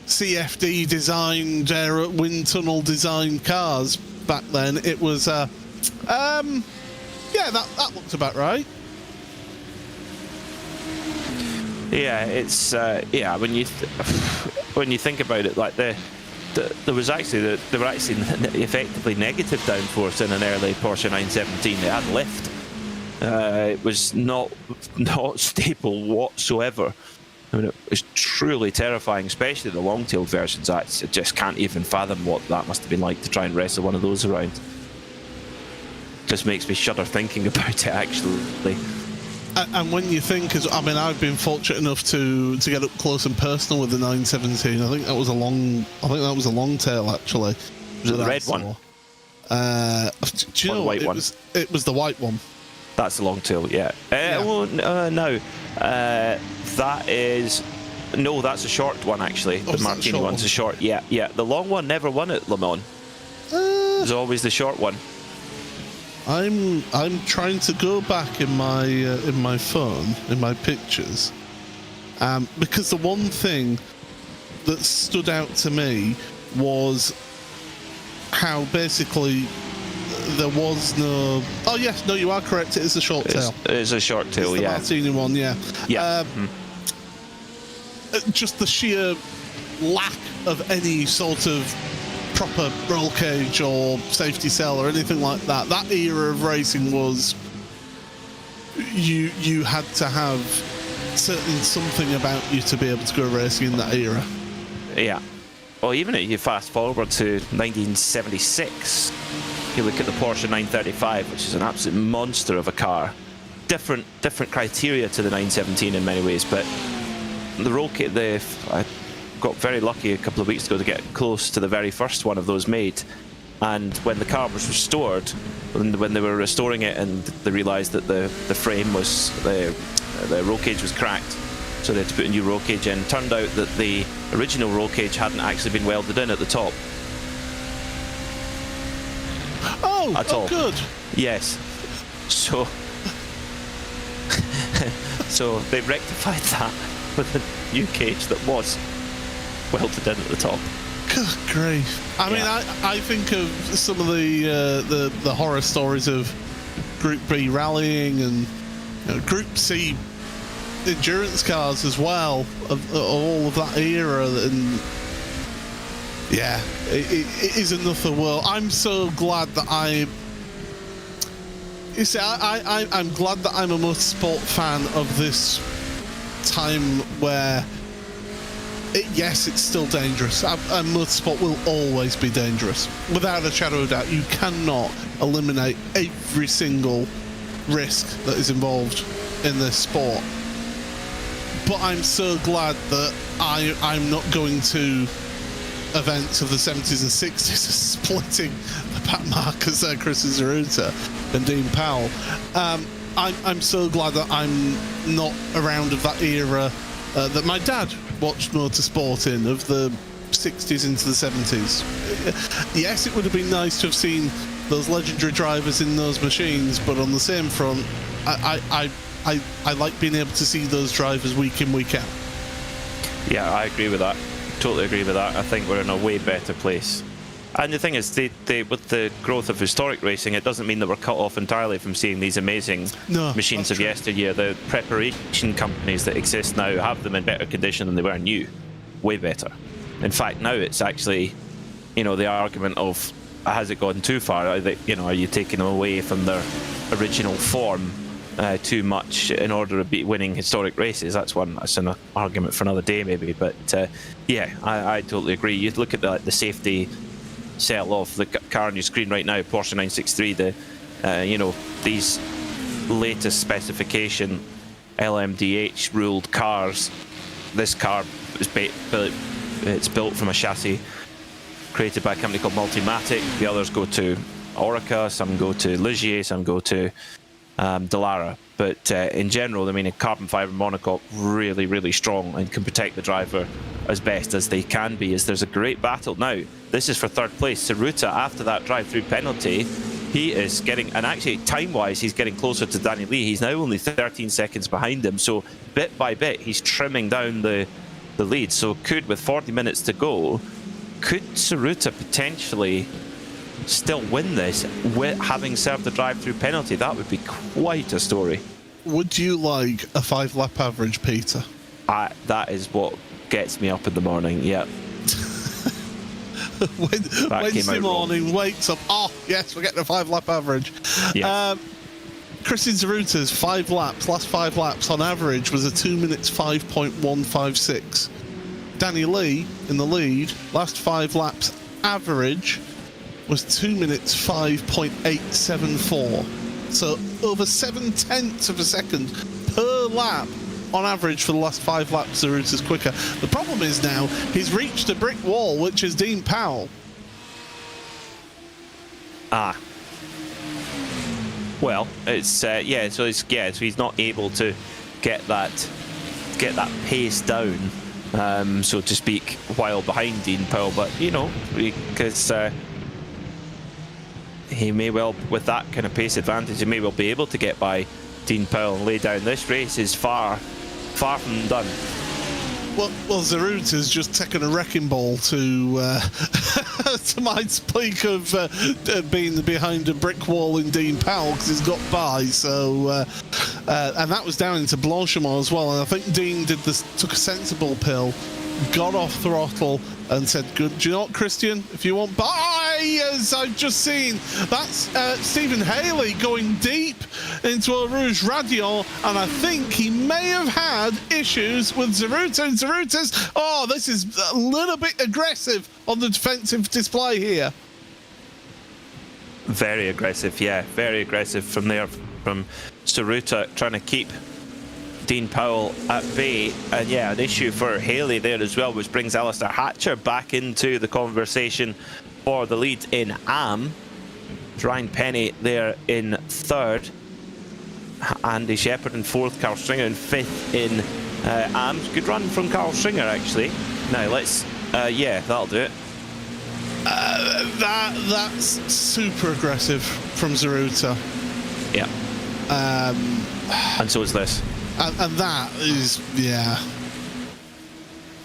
CFD designed wind tunnel designed cars back then. It was yeah, that looks about right. Yeah, it's yeah, when you think about it, like there were actually effectively negative downforce in an early Porsche 917. It had lift. It was not stable whatsoever. I mean, it was truly terrifying, especially the long-tailed versions. I just can't even fathom what that must have been like to try and wrestle one of those around. Just makes me shudder thinking about it, actually. And when you think, I mean, I've been fortunate enough to get up close and personal with the 917. I think that was a long tail, actually. Was it the red one? Do you know what? It was the white one. That's the long tail, yeah. Well, no. That's a short one, actually. The Martini one's a short. Yeah. The long one never won at Le Mans. It was always the short one. I'm trying to go back in my phone, in my pictures, because the one thing that stood out to me was how basically there was no. Oh yes, no, you are correct. It is a short tail. It is a short tail. It's the Martini one, yeah. Yeah. Just the sheer lack of any sort of proper roll cage or safety cell or anything like that. That era of racing was you had to have certainly something about you to be able to go racing in that era. Yeah. Well, even if you fast forward to 1976, you look at the Porsche 935, which is an absolute monster of a car. Different criteria to the 917 in many ways, but the roll kit, I got very lucky a couple of weeks ago to get close to the very first one of those made. And when the car was restored, when they were restoring it, and they realised that the frame was the roll cage was cracked, so they had to put a new roll cage in. Turned out that the original roll cage hadn't actually been welded in at the top. Oh, at all. Good. Yes. So, so they rectified that with a new cage that was welded in at the top. Good grief! I mean, I think of some of the horror stories of Group B rallying and Group C endurance cars as well, of all of that era, and yeah, it is another world. I'm so glad that I'm glad that I'm a motorsport fan of this time where. Yes, it's still dangerous, and motorsport will always be dangerous, without a shadow of doubt. You cannot eliminate every single risk that is involved in this sport. But I'm so glad that I'm not going to events of the 70s and 60s splitting the pack markers there, Chris Zaruta and Dean Powell. I'm so glad that I'm not around of that era that my dad watched motorsport in, of the 60s into the 70s. Yes, it would have been nice to have seen those legendary drivers in those machines, but on the same front, I like being able to see those drivers week in, week out. Yeah, I agree with that. Totally agree with that. I think we're in a way better place. And the thing is, with the growth of historic racing, it doesn't mean that we're cut off entirely from seeing these amazing machines of yesteryear. The preparation companies that exist now have them in better condition than they were new. Way better. In fact, now it's actually, the argument of, has it gone too far? Are you taking them away from their original form too much in order to be winning historic races? That's an argument for another day, maybe. But yeah, I totally agree. You look at the safety sell off the car on your screen right now, Porsche 963, these latest specification LMDH ruled cars. This car is built from a chassis created by a company called Multimatic. The others go to Orica, some go to Ligier, some go to Dallara. But in general, I mean, a carbon fibre monocoque really, really strong and can protect the driver as best as they can be. As there's a great battle now. This is for third place. Zaruta, after that drive-through penalty, he is getting, and actually time-wise, he's getting closer to Danny Lee. He's now only 13 seconds behind him. So bit by bit, he's trimming down the lead. So with 40 minutes to go, could Zaruta potentially still win this with having served the drive-through penalty? That would be quite a story. Would you like a 5-lap average, Peter? That is what gets me up in the morning. Yeah. Wednesday morning, wakes up. Oh yes, we're getting a 5-lap average. Yes. Chris Zaruta's last 5 laps on average was a 2 minutes 5.156. Danny Lee in the lead, last 5 laps average was 2 minutes 5.874. So over 0.7 of a second per lap on average for the last 5 laps. Zaruta's quicker. The problem is now he's reached a brick wall, which is Dean Powell. Well, it's so he's not able to get that pace down, so to speak, while behind Dean Powell. But because he may well, with that kind of pace advantage, he may well be able to get by Dean Powell and lay down. This race is far from done. Well, Zaruta's just taken a wrecking ball to my speak of being behind a brick wall in Dean Powell, because he's got by. So, and that was down into Blanchimont as well. And I think Dean took a sensible pill, got off throttle, and said, "Good, do you know what, Christian? If you want by." As I've just seen, that's Stephen Haley going deep into Eau Rouge Radio, and I think he may have had issues with Zaruta. And Zaruta's, this is a little bit aggressive on the defensive display here. Very aggressive, yeah, very aggressive from Zaruta, trying to keep Dean Powell at bay. And yeah, an issue for Haley there as well, which brings Alistair Hatcher back into the conversation for the lead in AM. Ryan Penny there in third. Andy Shepherd in fourth. Carl Stringer in fifth in AM. Good run from Carl Stringer, actually. Now let's, yeah, that'll do it. That's super aggressive from Zaruta. Yeah. And so is this. And that is, yeah.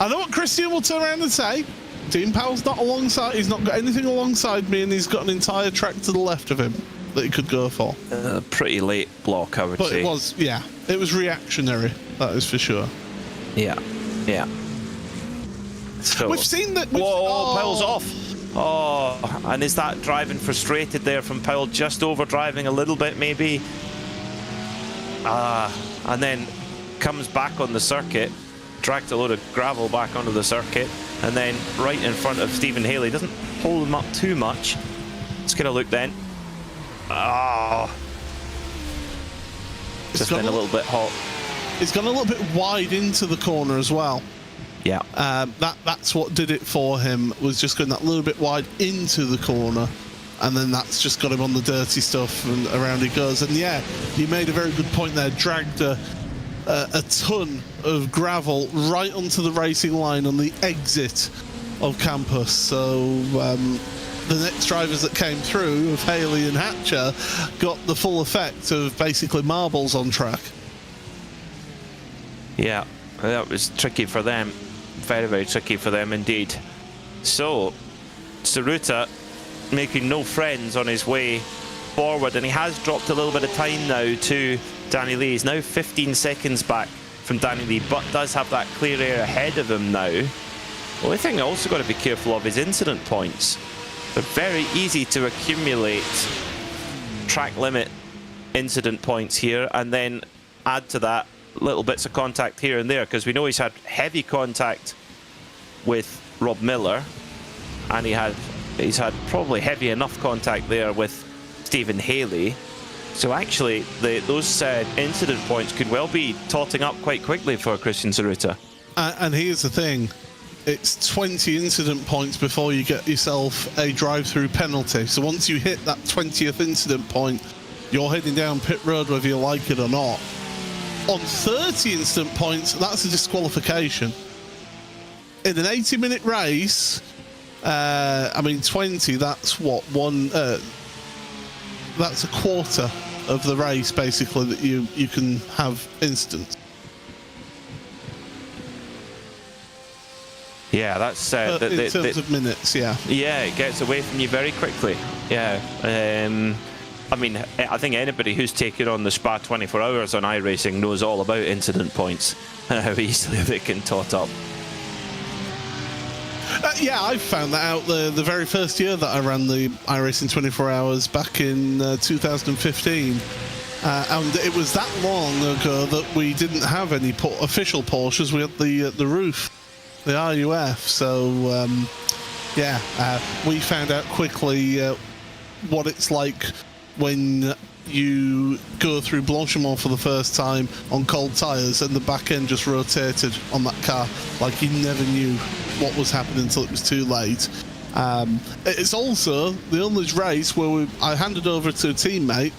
I know what Christian will turn around and say. Dean Powell's not alongside, he's not got anything alongside me, and he's got an entire track to the left of him that he could go for. Pretty late block, I would say. But it was, yeah, it was reactionary, that is for sure. Yeah, yeah. So, we've seen that. Whoa, Powell's off. Oh, and is that driving frustrated there from Powell? Just over driving a little bit, maybe. And then comes back on the circuit, dragged a load of gravel back onto the circuit, and then right in front of Stephen Haley. Doesn't hold him up too much. Let's get a look then. Just been a little bit hot. It's gone a little bit wide into the corner as well. Yeah. That's what did it for him, was just going that little bit wide into the corner, and then that's just got him on the dirty stuff, and around he goes. And yeah, you made a very good point there. Dragged a ton of gravel right onto the racing line on the exit of campus. So the next drivers that came through, of Haley and Hatcher, got the full effect of basically marbles on track. Yeah, that was tricky for them. Very, very tricky for them indeed. So, Zaruta making no friends on his way forward, and he has dropped a little bit of time now to Danny Lee. He's now 15 seconds back from Danny Lee, but does have that clear air ahead of him now. The only thing I also got to be careful of is incident points. They're very easy to accumulate track limit incident points here, and then add to that little bits of contact here and there, because we know he's had heavy contact with Rob Miller, and he's had probably heavy enough contact there with Stephen Haley. So actually those incident points could well be totting up quite quickly for Christian Zaruta. And here's the thing, it's 20 incident points before you get yourself a drive-through penalty. So once you hit that 20th incident point, you're heading down pit road whether you like it or not. On 30 instant points, that's a disqualification. In an 80-minute race, 20, that's what, that's a quarter of the race, basically, that you can have incidents. Yeah, that's... in terms of minutes, yeah. Yeah, it gets away from you very quickly. Yeah. I mean, I think anybody who's taken on the Spa 24 Hours on iRacing knows all about incident points, how easily they can tot up. Yeah, I found that out the very first year that I ran the iRacing 24 Hours back in 2015. And it was that long ago that we didn't have any official Porsches. We had the roof, the RUF. So, we found out quickly what it's like when you go through Blanchimont for the first time on cold tyres and the back end just rotated on that car like you never knew what was happening until it was too late. It's also the only race where I handed over to a teammate,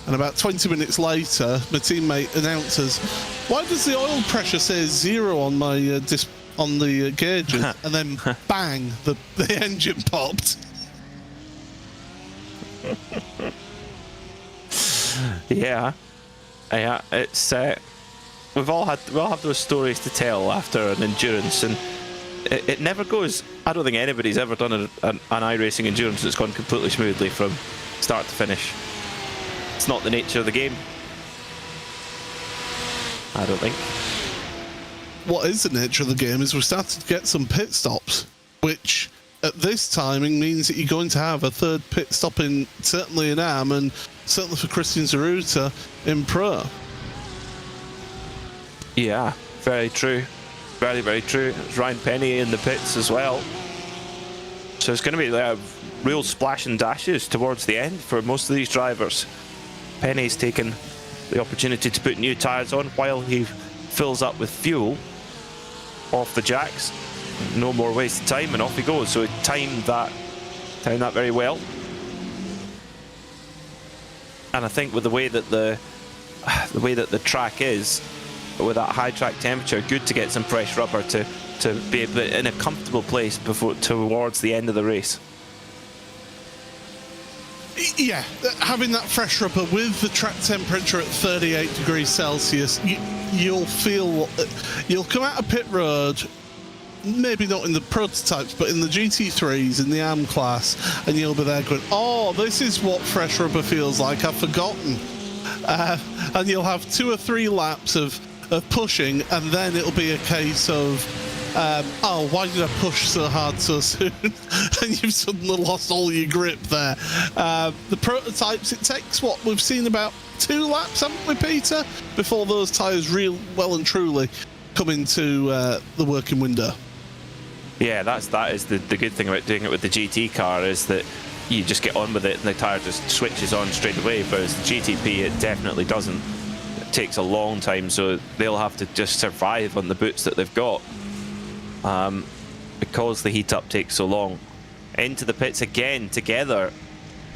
and about 20 minutes later my teammate announces, "Why does the oil pressure say 0 on my on the gauges?" And then bang, the engine popped. Yeah, it's we all have those stories to tell after an endurance, and it never goes. I don't think anybody's ever done an iRacing endurance that's gone completely smoothly from start to finish. It's not the nature of the game, I don't think. What is the nature of the game is we're starting to get some pit stops, which at this timing means that you're going to have a third pit stop certainly in AM, and certainly for Christian Zaruta in Pro. Yeah, very true. Very, very true. It's Ryan Penny in the pits as well. So it's going to be real splash and dashes towards the end for most of these drivers. Penny's taken the opportunity to put new tyres on while he fills up with fuel off the jacks. No more wasted time, and off he goes. So he timed that Timed that very well. And I think with the way that the track is, with that high track temperature, good to get some fresh rubber to be in a comfortable place towards the end of the race. Yeah, having that fresh rubber with the track temperature at 38 degrees Celsius, you'll come out of pit road, maybe not in the prototypes, but in the GT3s, in the AM class, and you'll be there going, oh, this is what fresh rubber feels like, I've forgotten. And you'll have 2 or 3 laps of pushing, and then it'll be a case of, oh, why did I push so hard so soon? And you've suddenly lost all your grip there. The prototypes, it takes what we've seen about 2 laps, haven't we, Peter, before those tyres well and truly come into the working window. Yeah, that is the good thing about doing it with the GT car, is that you just get on with it and the tyre just switches on straight away, whereas the GTP, it definitely doesn't. It takes a long time, so they'll have to just survive on the boots that they've got. Because the heat up takes so long. Into the pits again together,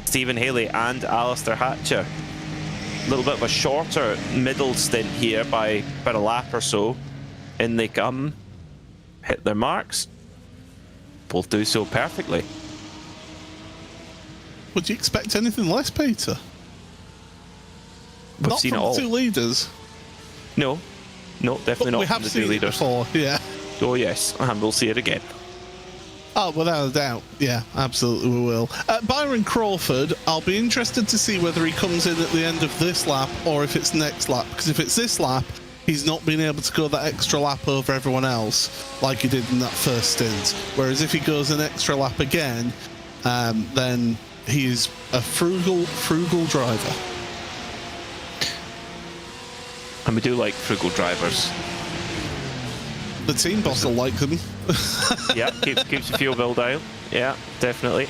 Stephen Haley and Alistair Hatcher. A little bit of a shorter middle stint here by about a lap or so. In they come, hit their marks, both do so perfectly. Would you expect anything less, Peter? We've not seen from it all. The 2 leaders. No, definitely not. We have from the seen 2 it leaders before, yeah. Oh yes, and we'll see it again. Oh, without a doubt. Yeah, absolutely we will. Byron Crawford, I'll be interested to see whether he comes in at the end of this lap or if it's next lap. Because if it's this lap, he's not been able to go that extra lap over everyone else like he did in that first stint. Whereas if he goes an extra lap again, then he is a frugal driver. And we do like frugal drivers. The team boss will like them. Yeah, keeps the fuel bill down. Yeah, definitely.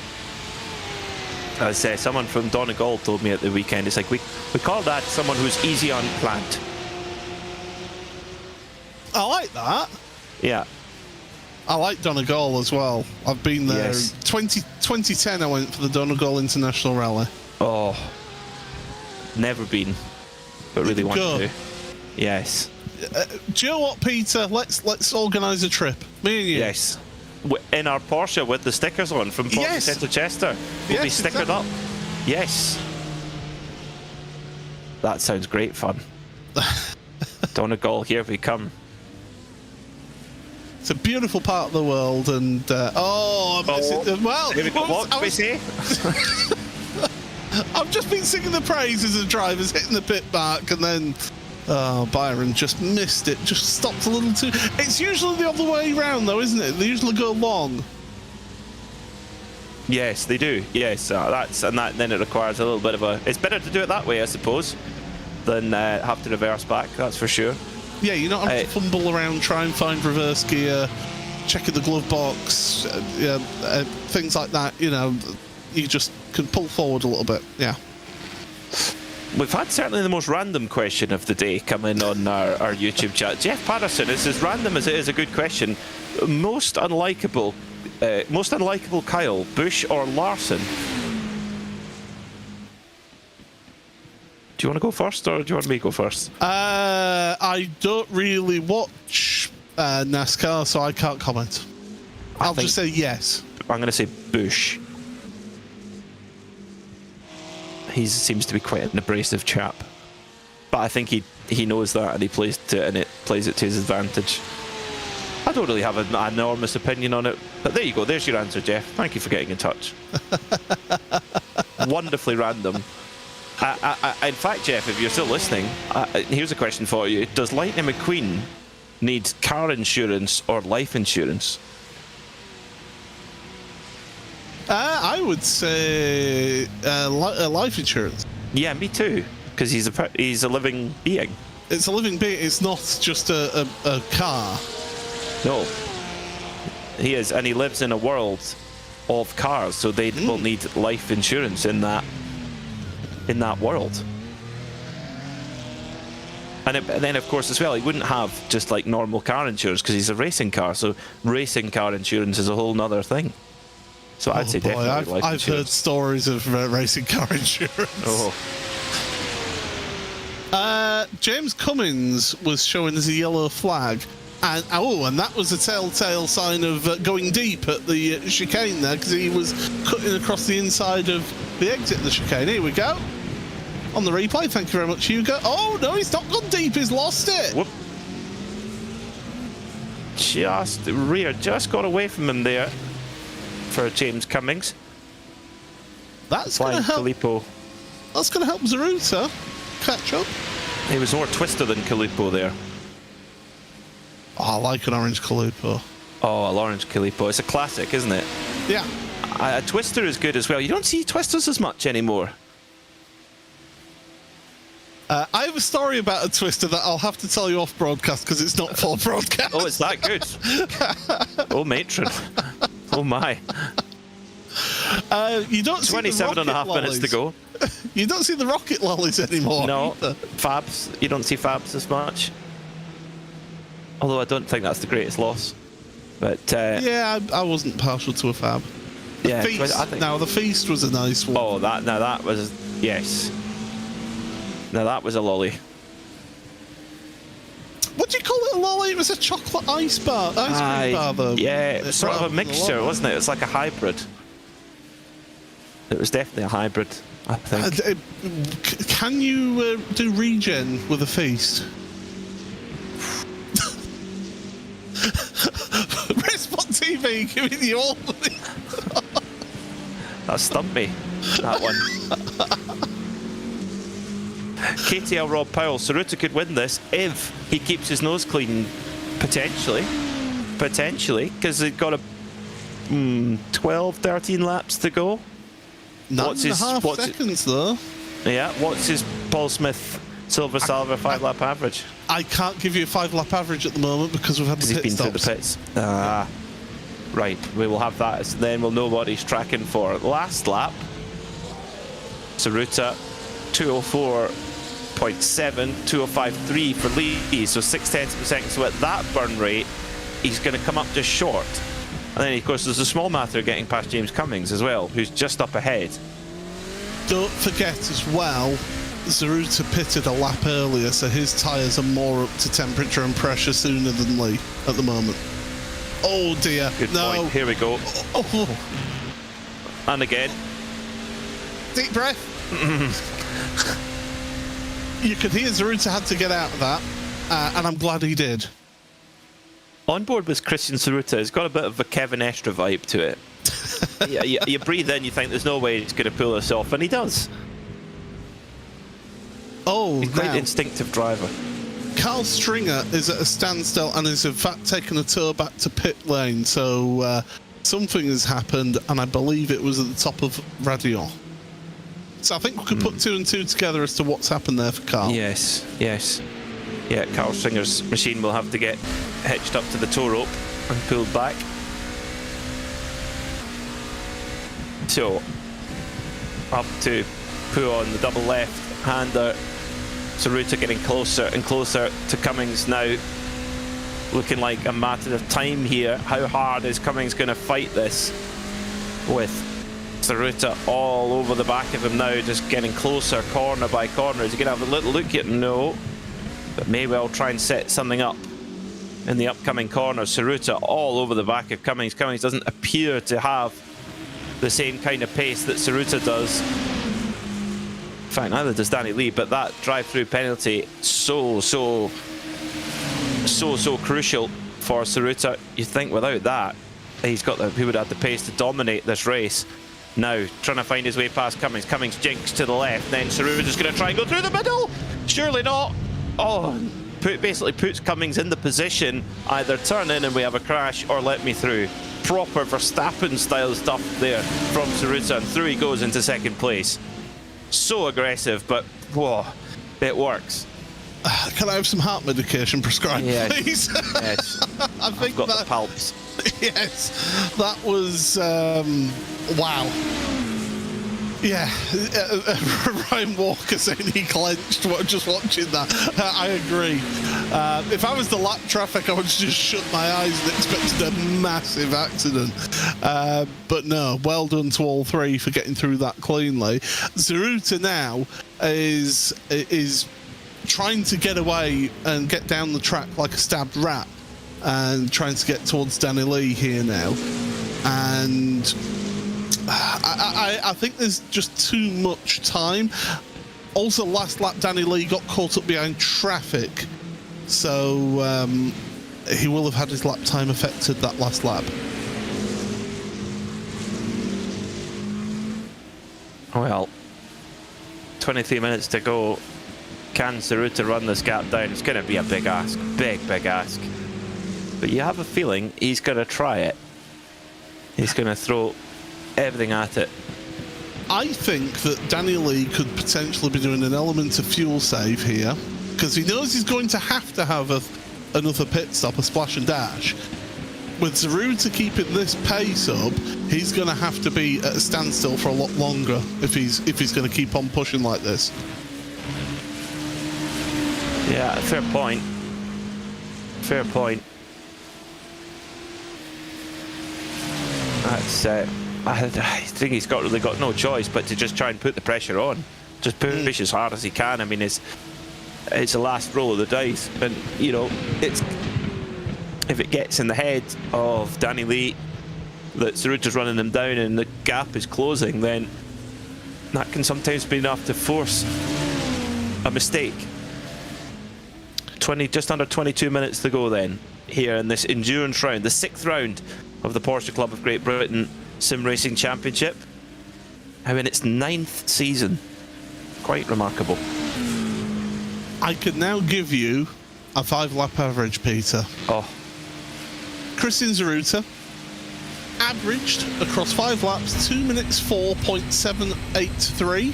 As someone from Donegal told me at the weekend, it's like we call that someone who's easy on plant. I like that. Yeah. I like Donegal as well. I've been there. Yes. 2010 I went for the Donegal International Rally. Oh, never been, but really want Go. to. Yes. Do you know what, Peter? Let's organise a trip. Me and you. Yes. In our Porsche with the stickers on from Porsche Yes. Centre Chester. We'll be Yes, stickered exactly. up. Yes. That sounds great fun. Donegal, here we come. It's a beautiful part of the world, and I miss it. Well, What did we say? I've just been singing the praises of drivers hitting the pit mark, and then Byron just missed it. Just stopped a little too. It's usually the other way around, though, isn't it? They usually go long. Yes, they do. Yes, then it requires a little bit of a. It's better to do it that way, I suppose, than have to reverse back. That's for sure. Yeah, you're not having to fumble around, try and find reverse gear, checking the glove box, things like that. You know, you just can pull forward a little bit. Yeah. We've had certainly the most random question of the day come in on our YouTube chat. Jeff Patterson, it's as random as it is a good question. Most unlikable Kyle, Busch or Larson? Do you want to go first, or do you want me to go first? I don't really watch NASCAR, so I can't comment. I'll just say yes. I'm going to say Busch. He seems to be quite an abrasive chap, but I think he knows that, and he plays it to his advantage. I don't really have an enormous opinion on it, but there you go. There's your answer, Jeff. Thank you for getting in touch. Wonderfully random. In fact, Jeff, if you're still listening, here's a question for you. Does Lightning McQueen need car insurance or life insurance? I would say life insurance. Yeah, me too, because he's a living being. It's a living being. It's not just a car. No. He is, and he lives in a world of cars, so they will need life insurance in that world. And then, of course, as well, he wouldn't have just like normal car insurance because he's a racing car, so racing car insurance is a whole nother thing. So I'd say definitely life I've insurance. heard stories of racing car insurance. Oh. James Cummins was showing as a yellow flag, and that was a telltale sign of going deep at the chicane there, because he was cutting across the inside of the exit of the chicane. Here we go. On the replay, thank you very much, Hugo. Oh, no, he's not gone deep, he's lost it. Whoop. Just got away from him there for James Cummings. That's going to Flying help. Filippo. That's going to help Zaruta catch up. He was more twister than Filippo there. Oh, I like an orange Calippo. Oh, orange Filippo. It's a classic, isn't it? Yeah. A twister is good as well. You don't see twisters as much anymore. I have a story about a twister that I'll have to tell you off broadcast because it's not for broadcast. Oh, it's that good. Oh, matron. Oh, my. You don't see 27 and a half minutes to go. You don't see the rocket lollies anymore. No. either. Fabs. You don't see Fabs as much. Although I don't think that's the greatest loss. But Yeah, I wasn't partial to a fab. yeah, Feast. I think. Now, the feast was a nice one. Oh, that was, yes. Now that was a lolly. What do you call it, a lolly? It was a chocolate ice cream bar, though. Yeah, it was sort of a rather than mixture, lolly. wasn't it? It was like a hybrid. It was definitely a hybrid, I think. Can you do regen with a feast? RaceSpotTV giving you all the... That stumped me, that one. KTL Rob Powell. Saruta could win this if he keeps his nose clean, potentially. Potentially, because they've got 12, 13 laps to go. 9.5 seconds, though. Yeah, what's his Paul Smith Silver Salver 5-lap average? I can't give you a 5-lap average at the moment because we've had the Because he's pit been through the stops. pits. Right, we will have that. So then we'll know what he's tracking for. Last lap, Saruta 204.7, 205.3 for Lee, so 0.6 per second. So at that burn rate, he's going to come up just short. And then, of course, there's a small matter of getting past James Cummings as well, who's just up ahead. Don't forget as well, Zaruta pitted a lap earlier, so his tyres are more up to temperature and pressure sooner than Lee at the moment. Oh dear. Good no. point. Here we go. Oh. And again. Deep breath. You could hear Zaruta had to get out of that, and I'm glad he did. On board with Christian Saruta, it's got a bit of a Kevin Estra vibe to it. you breathe in, you think there's no way he's going to pull this off, and he does. Oh, He's quite now, an instinctive driver. Carl Stringer is at a standstill and is in fact taking a tour back to pit lane, so something has happened, and I believe it was at the top of radio. So I think we could put two and two together as to what's happened there for Carl. Yes. Yeah, Carl Stringer's machine will have to get hitched up to the tow rope and pulled back. So, up to pull on the double left-hander. Saruta getting closer and closer to Cummings now. Looking like a matter of time here. How hard is Cummings going to fight this with Saruta all over the back of him now, just getting closer corner by corner? Is he going to have a little look at him? No. But may well try and set something up in the upcoming corner. Saruta all over the back of Cummings. Cummings doesn't appear to have the same kind of pace that Saruta does. In fact, neither does Danny Lee, but that drive-through penalty so crucial for Saruta. You think without that, he would have the pace to dominate this race. Now, trying to find his way past Cummings. Cummings jinks to the left, then Saruta's going to try and go through the middle. Surely not. Oh, basically puts Cummings in the position, either turn in and we have a crash, or let me through. Proper Verstappen-style stuff there from Saruta, and through he goes into second place. So aggressive, but whoa, it works. Can I have some heart medication prescribed, please? Yes. I think I've got the palps. Yes, that was wow. Yeah, Ryan Walker saying he clenched just watching that. I agree. If I was the lap traffic, I would just shut my eyes and expected a massive accident. But no, well done to all three for getting through that cleanly. Zaruta now is trying to get away and get down the track like a stabbed rat and trying to get towards Danny Lee here now. And I think there's just too much time. Also, last lap, Danny Lee got caught up behind traffic. So he will have had his lap time affected that last lap. Well, 23 minutes to go. Can Zaruta run this gap down? It's going to be a big ask. Big ask. But you have a feeling he's going to try it. He's going to throw everything at it. I think that Danny Lee could potentially be doing an element of fuel save here, because he knows he's going to have another pit stop, a splash and dash. With Zaruta keeping this pace up, he's going to have to be at a standstill for a lot longer if he's going to keep on pushing like this. Yeah, fair point. Fair point. That's I think he's really got no choice but to just try and put the pressure on. Just push as hard as he can. I mean, it's the last roll of the dice, and you know, if it gets in the head of Danny Lee that Zaruta's running him down and the gap is closing, then that can sometimes be enough to force a mistake. Just under 22 minutes to go then here in this endurance round, the 6th round of the Porsche Club of Great Britain Sim Racing Championship. I mean, it's 9th season. Quite remarkable. I could now give you a 5-lap average, Peter. Oh. Christian Zaruta averaged across 5 laps 2 minutes 4.783.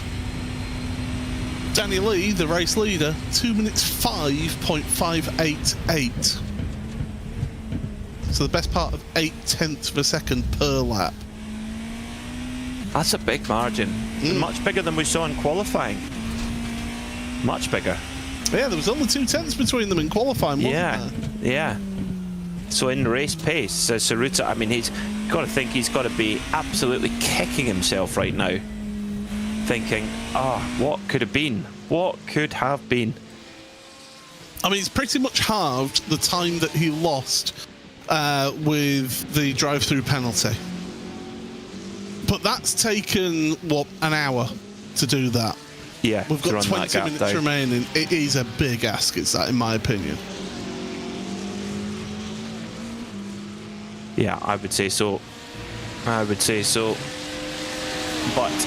Danny Lee, the race leader, 2 minutes 5.588. So the best part of 0.8 of a second per lap. That's a big margin. Much bigger than we saw in qualifying. Much bigger. Yeah, there was only 0.2 between them in qualifying, wasn't there? Yeah. So in race pace, Zaruta, I mean, he's got to think he's got to be absolutely kicking himself right now. Thinking, what could have been? What could have been? I mean, it's pretty much halved the time that he lost with the drive-through penalty. But that's taken, what, an hour to do that. Yeah, we've got 20 minutes remaining. It is a big ask, it's that, in my opinion. Yeah, I would say so. But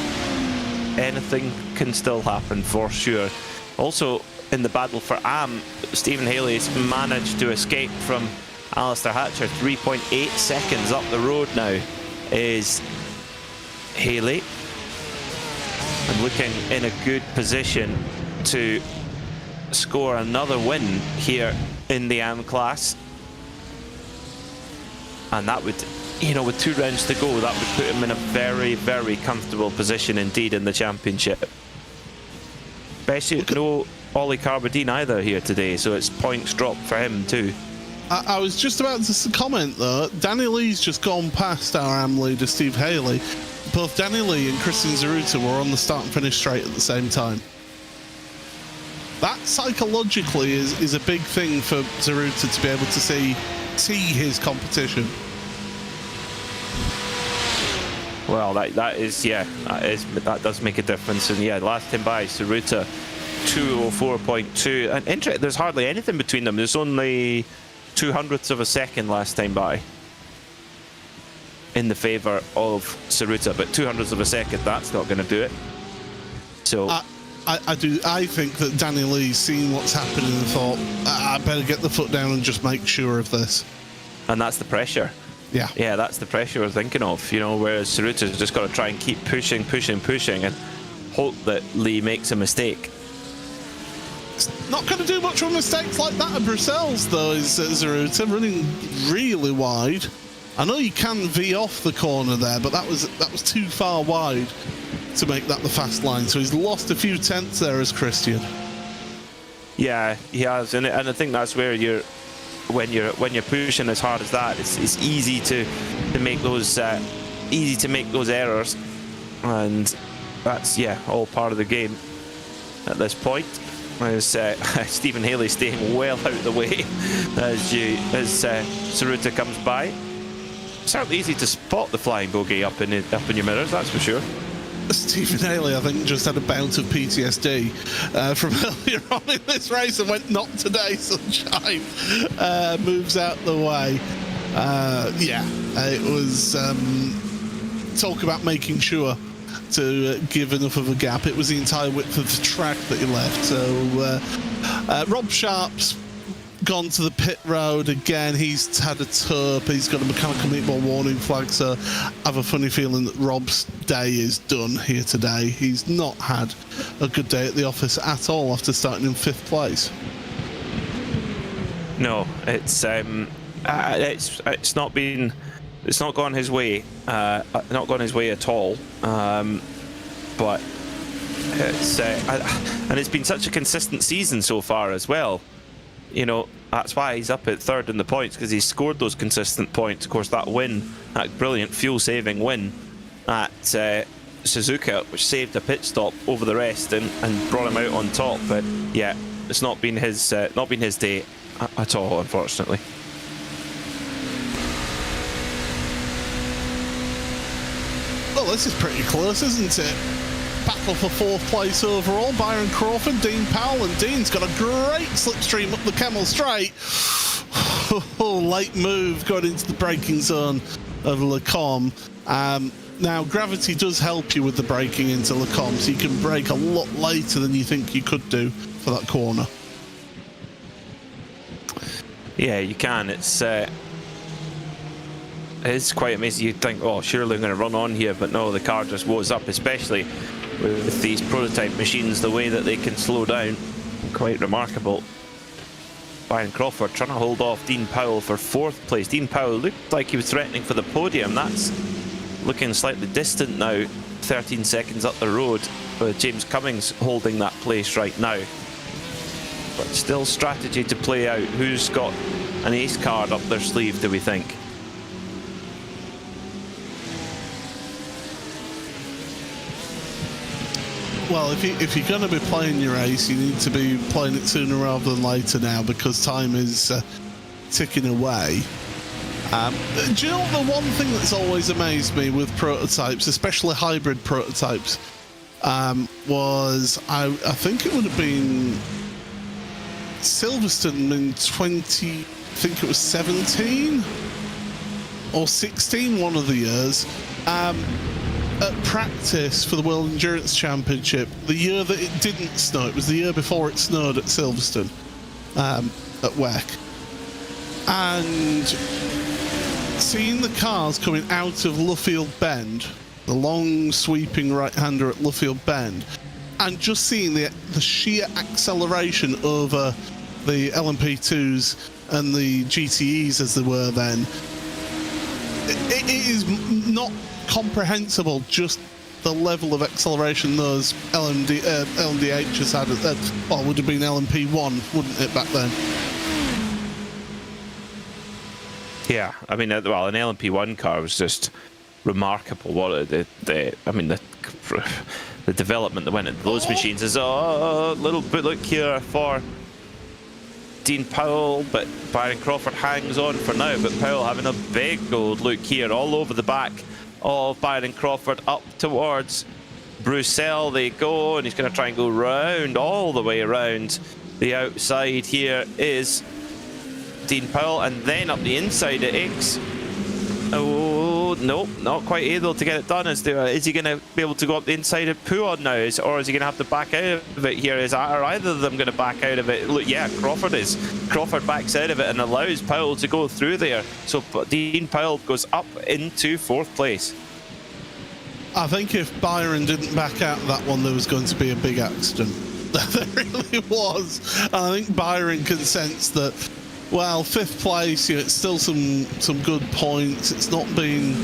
anything can still happen for sure. Also, in the battle for AM, Stephen Haley's managed to escape from Alistair Hatcher. 3.8 seconds up the road now is Haley, and looking in a good position to score another win here in the AM class. And that would, you know, with 2 rounds to go, that would put him in a very comfortable position indeed in the championship. Especially no Ollie Carbadine either here today, so it's points dropped for him too. I was just about to comment though, Danny Lee's just gone past our AM leader Steve Haley. Both Danny Lee and Christian Zaruta were on the start and finish straight at the same time. That psychologically is a big thing for Zaruta to be able to see his competition. Well, that does make a difference. And yeah, last time by Zaruta 2:04.2, and there's hardly anything between them. There's only 0.02 of a second last time by in the favour of Zaruta, but 0.02 of a second, that's not going to do it. So I think that Danny Lee's seen what's happening and thought, I better get the foot down and just make sure of this. And that's the pressure. Yeah, that's the pressure we're thinking of, you know, whereas Zaruta's just got to try and keep pushing and hope that Lee makes a mistake. It's not going to do much of mistakes like that at Brussels, though, is Zaruta, running really wide. I know you can V off the corner there, but that was too far wide. to make that the fast line. So he's lost a few tenths there as Christian. Yeah, he has, and I think that's where when you're pushing as hard as that, it's easy to make those errors, and that's all part of the game at this point. As Stephen Haley staying well out of the way as Tsuruta comes by. It's certainly easy to spot the flying bogey up in your mirrors, that's for sure. Stephen Haley, I think, just had a bout of PTSD from earlier on in this race and went, "Not today, sunshine." Moves out the way. It was talk about making sure to give enough of a gap. It was the entire width of the track that he left. So Rob Sharp's gone to the pit road again. He's had a turp. He's got a mechanical meatball warning flag. So I have a funny feeling that Rob's day is done here today. He's not had a good day at the office at all after starting in 5th place. No, it's not gone his way. Not gone his way at all. But it's and it's been such a consistent season so far as well. You know, that's why he's up at 3rd in the points, because he's scored those consistent points. Of course, that win, that brilliant fuel-saving win at Suzuka, which saved a pit stop over the rest and brought him out on top. But yeah, it's not been his day at all, unfortunately. Well, this is pretty close, isn't it? Battle for 4th place overall. Byron Crawford, Dean Powell, and Dean's got a great slipstream up the Kemmel Straight. Late move, got into the braking zone of Le Combe. Now, gravity does help you with the braking into Le Combe, so you can brake a lot later than you think you could do for that corner. Yeah, you can. It's quite amazing. You'd think, oh, surely I'm going to run on here, but no, the car just woes up, especially with these prototype machines, the way that they can slow down. Quite remarkable. Byron Crawford trying to hold off Dean Powell for 4th place. Dean Powell looked like he was threatening for the podium. That's looking slightly distant now, 13 seconds up the road, with James Cummings holding that place right now. But still strategy to play out. Who's got an ace card up their sleeve, do we think? Well, if you're going to be playing your race, you need to be playing it sooner rather than later now, because time is ticking away. Do you know the one thing that's always amazed me with prototypes, especially hybrid prototypes, was I think it would have been Silverstone in 17 or 16, one of the years. At practice for the World Endurance Championship, the year that it didn't snow, it was the year before it snowed at Silverstone, at WEC, and seeing the cars coming out of Luffield Bend, the long sweeping right-hander at Luffield Bend, and just seeing the sheer acceleration over the LMP2s and the GTEs as they were then, it is not comprehensible just the level of acceleration those LMDHs had well, would have been LMP1, wouldn't it, back then? Yeah, I mean, well, an LMP1 car was just remarkable. What the development that went into those machines is a little bit look here for Dean Powell, but Byron Crawford hangs on for now. But Powell having a big old look here all over the back of Byron Crawford up towards Bruxelles they go, and he's going to try and go round, all the way around the outside. Here is Dean Powell, and then up the inside at X. Oh, nope, not quite able to get it done. Is he going to be able to go up the inside of Pouon now, or is he going to have to back out of it here? Are either of them going to back out of it? Look, yeah, Crawford is. Crawford backs out of it and allows Powell to go through there. So Dean Powell goes up into 4th place. I think if Byron didn't back out of that one, there was going to be a big accident. There really was. And I think Byron can sense that, well, 5th place, it's still some good points. It's not been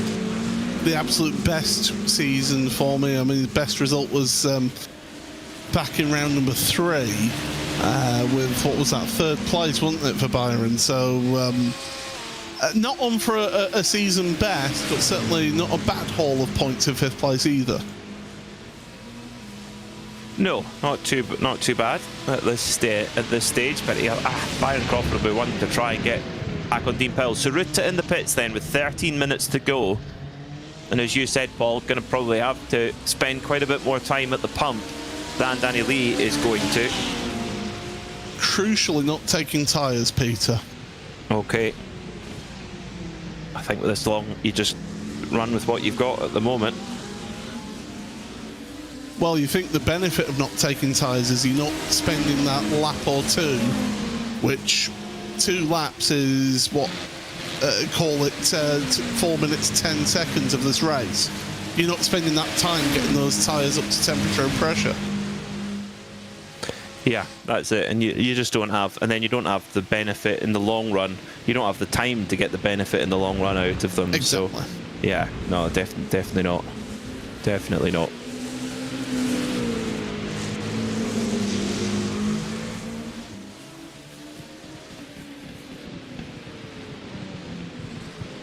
the absolute best season for me. I mean, the best result was back in round number 3 with, what was that, 3rd place, wasn't it, for Byron? So not on for a season best, but certainly not a bad haul of points in 5th place either. No, not too bad at this stage. But Byron Crawford will be one to try and get back on Dean Powell. Saruta in the pits then with 13 minutes to go, and as you said, Paul, going to probably have to spend quite a bit more time at the pump than Danny Lee is going to. Crucially, not taking tyres, Peter. Okay. I think with this long, you just run with what you've got at the moment. Well, you think the benefit of not taking tyres is you're not spending that lap or two, which 2 laps is what, call it 4 minutes 10 seconds of this race. You're not spending that time getting those tyres up to temperature and pressure. Yeah, that's it. And you just don't have, and then you don't have the benefit in the long run. You don't have the time to get the benefit in the long run out of them. Exactly. So, yeah, no, definitely not. Definitely not.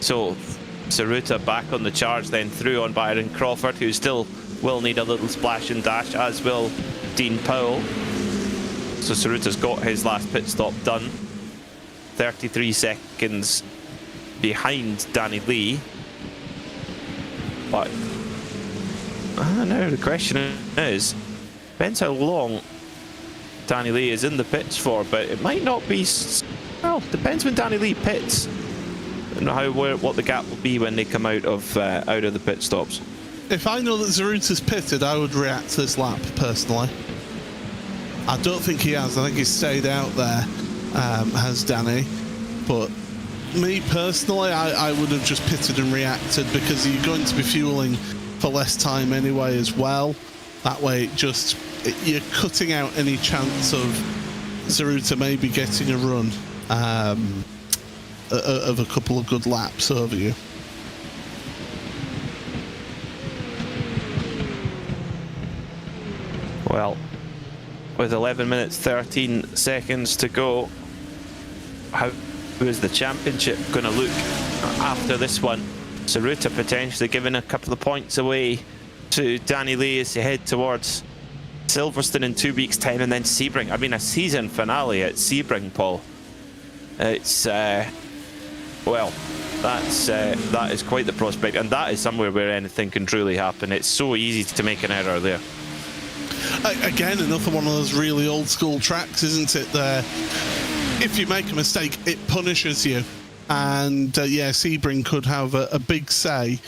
So, Saruta back on the charge then through on Byron Crawford, who still will need a little splash and dash, as will Dean Powell. So Saruta's got his last pit stop done. 33 seconds behind Danny Lee. But, I don't know, the question is, depends how long Danny Lee is in the pits for, but it might not be, well, depends when Danny Lee pits. And what the gap will be when they come out of the pit stops. If I know that Zaruta's pitted, I would react to this lap, personally. I don't think he has. I think he's stayed out there, has Danny. But me, personally, I would have just pitted and reacted, because you're going to be fueling for less time anyway as well. That way, you're cutting out any chance of Zaruta maybe getting a run. Of a couple of good laps over you. Well, with 11 minutes 13 seconds to go, how is the championship going to look after this one? Saruta potentially giving a couple of points away to Danny Lee as they head towards Silverstone in 2 weeks' time, and then Sebring. I mean, a season finale at Sebring, Paul. It's well, that is quite the prospect, and that is somewhere where anything can truly happen. It's so easy to make an error there. Again, another one of those really old school tracks, isn't it? There, if you make a mistake, it punishes you, and yeah, Sebring could have a big say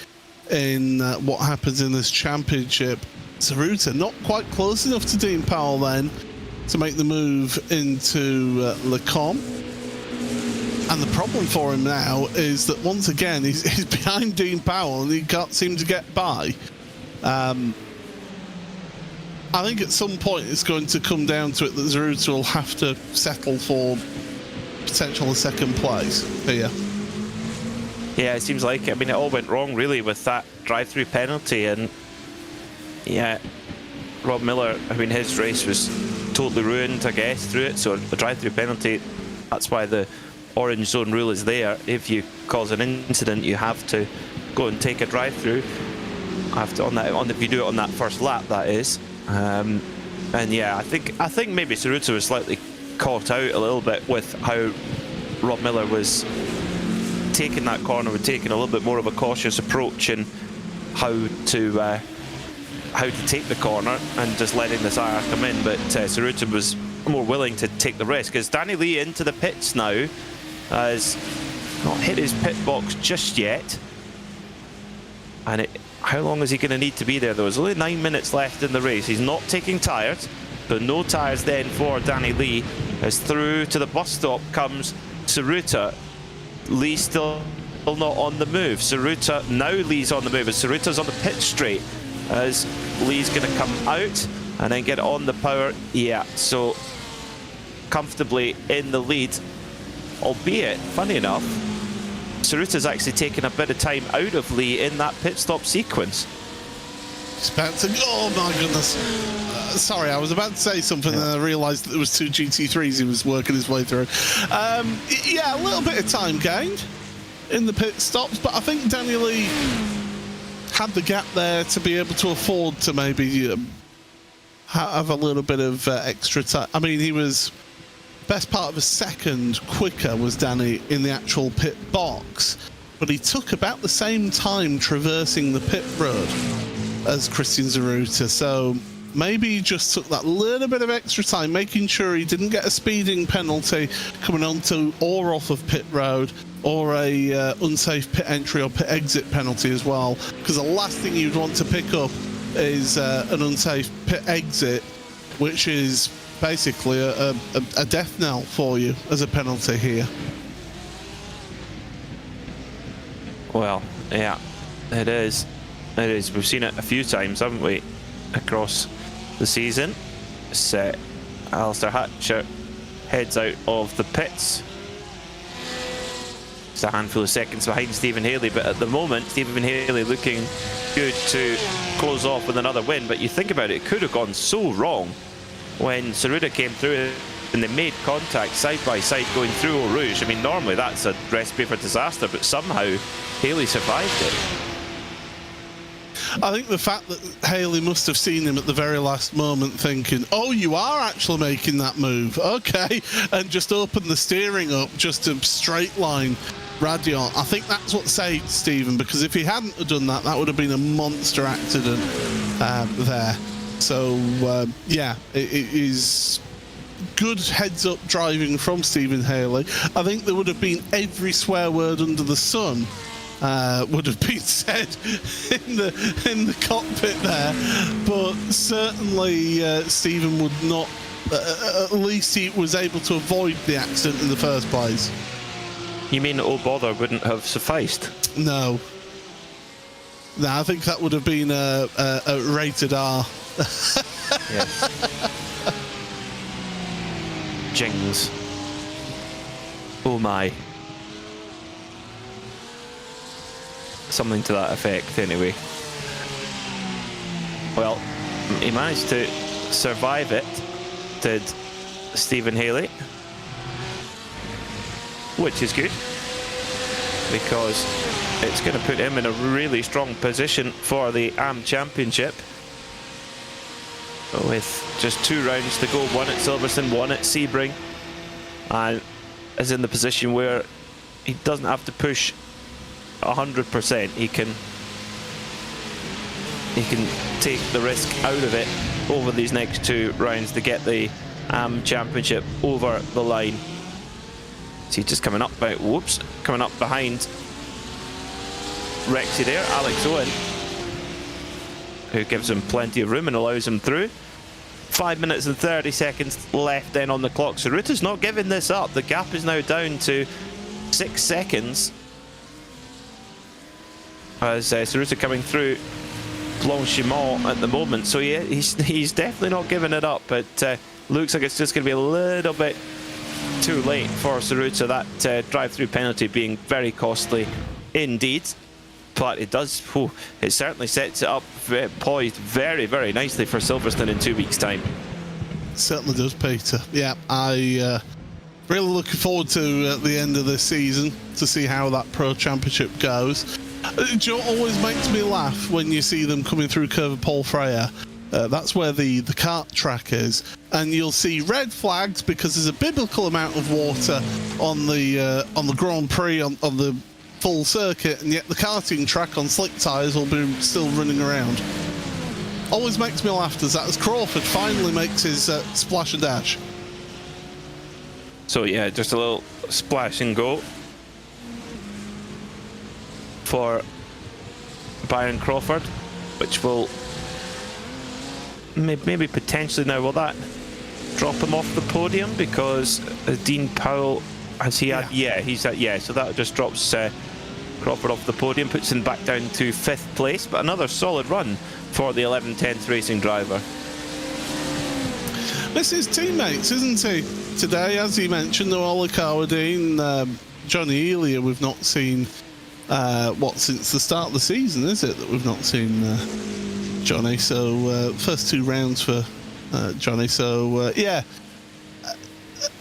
in what happens in this championship. Saruta not quite close enough to Dean Powell then to make the move into Le Combe. And the problem for him now is that once again he's behind Dean Powell and he can't seem to get by. I think at some point it's going to come down to it that Zaruta will have to settle for potential second place here. Yeah, it seems like it. I mean, it all went wrong really with that drive-through penalty, and yeah, Rob Miller, I mean, his race was totally ruined, I guess, through it. So the drive-through penalty, that's why the orange zone rule is there. If you cause an incident, you have to go and take a drive-through. If you do it on that first lap, that is. And yeah, I think maybe Saruta was slightly caught out a little bit with how Rob Miller was taking that corner, with taking a little bit more of a cautious approach in how to take the corner and just letting the tire come in. But Saruta was more willing to take the risk, because Danny Lee into the pits now has not hit his pit box just yet. And how long is he going to need to be there? There's only 9 minutes left in the race. He's not taking tyres, so no tyres then for Danny Lee. As through to the bus stop comes Saruta. Lee still not on the move. Saruta, now Lee's on the move, as Saruta's on the pit straight, as Lee's going to come out and then get on the power. Yeah, so comfortably in the lead, albeit, funny enough, Saruta's actually taken a bit of time out of Lee in that pit stop sequence. Oh my goodness. Sorry, I was about to say something and I realised that there was two GT3s he was working his way through. Yeah, a little bit of time gained in the pit stops, but I think Daniel Lee had the gap there to be able to afford to maybe have a little bit of extra time. I mean, he was best part of a second quicker was Danny in the actual pit box, but he took about the same time traversing the pit road as Christian Zaruta, so maybe he just took that little bit of extra time, making sure he didn't get a speeding penalty coming onto or off of pit road, or a unsafe pit entry or pit exit penalty as well, because the last thing you'd want to pick up is an unsafe pit exit, which is basically a death knell for you as a penalty here. Well, yeah, it is. It is. We've seen it a few times, haven't we, across the season. So, Alistair Hatcher heads out of the pits. It's a handful of seconds behind Stephen Haley, but at the moment, Stephen Haley looking good to close off with another win. But you think about it, it could have gone so wrong when Tsuruta came through and they made contact side by side going through Eau Rouge. I mean, normally that's a recipe for disaster, but somehow Haley survived it. I think the fact that Haley must have seen him at the very last moment thinking, oh, you are actually making that move, okay, and just opened the steering up just to straight line Radeon. I think that's what saved Stephen, because if he hadn't have done that, that would have been a monster accident there. So, yeah, it is good heads-up driving from Stephen Haley. I think there would have been every swear word under the sun would have been said in the cockpit there, but certainly Stephen would not. At least he was able to avoid the accident in the first place. You mean oh bother wouldn't have sufficed? No. No, I think that would have been a rated R. Yes. Jings. Oh my. Something to that effect, anyway. Well, he managed to survive it, did Stephen Haley, which is good, because it's going to put him in a really strong position for the AM Championship, with just 2 rounds to go, 1 at Silverstone, 1 at Sebring, and is in the position where he doesn't have to push 100%. He can take the risk out of it over these next 2 rounds to get the AM Championship over the line. See, just coming up behind Rexy there, Alex Owen, who gives him plenty of room and allows him through. 5 minutes and 30 seconds left then on the clock. So Saruta's not giving this up. The gap is now down to 6 seconds. As Tsuruta coming through Blanchimont at the moment, so yeah, he's definitely not giving it up, but looks like it's just going to be a little bit too late for Tsuruta. That drive-through penalty being very costly indeed, but it does, it certainly sets it up poised very, very nicely for Silverstone in 2 weeks' time. Certainly does, Peter. Yeah, I really looking forward to the end of this season to see how that Pro Championship goes. Joe always makes me laugh when you see them coming through Curve of Paul Freya. That's where the kart track is, and you'll see red flags because there's a biblical amount of water on the Grand Prix on the full circuit, and yet the karting track on slick tyres will be still running around. Always makes me laugh as Crawford finally makes his splash and dash. So yeah, just a little splash and go for Byron Crawford, which will maybe potentially now, will that drop him off the podium, because Dean Powell, has he had, so that just drops Crawford off the podium, puts him back down to 5th place, but another solid run for the 11-10th racing driver. This is teammates, isn't he? Today, as he mentioned, Noel Kawadine Johnny Elia, we've not seen since the start of the season, is it, that we've not seen Johnny? So first 2 rounds for Johnny. So yeah,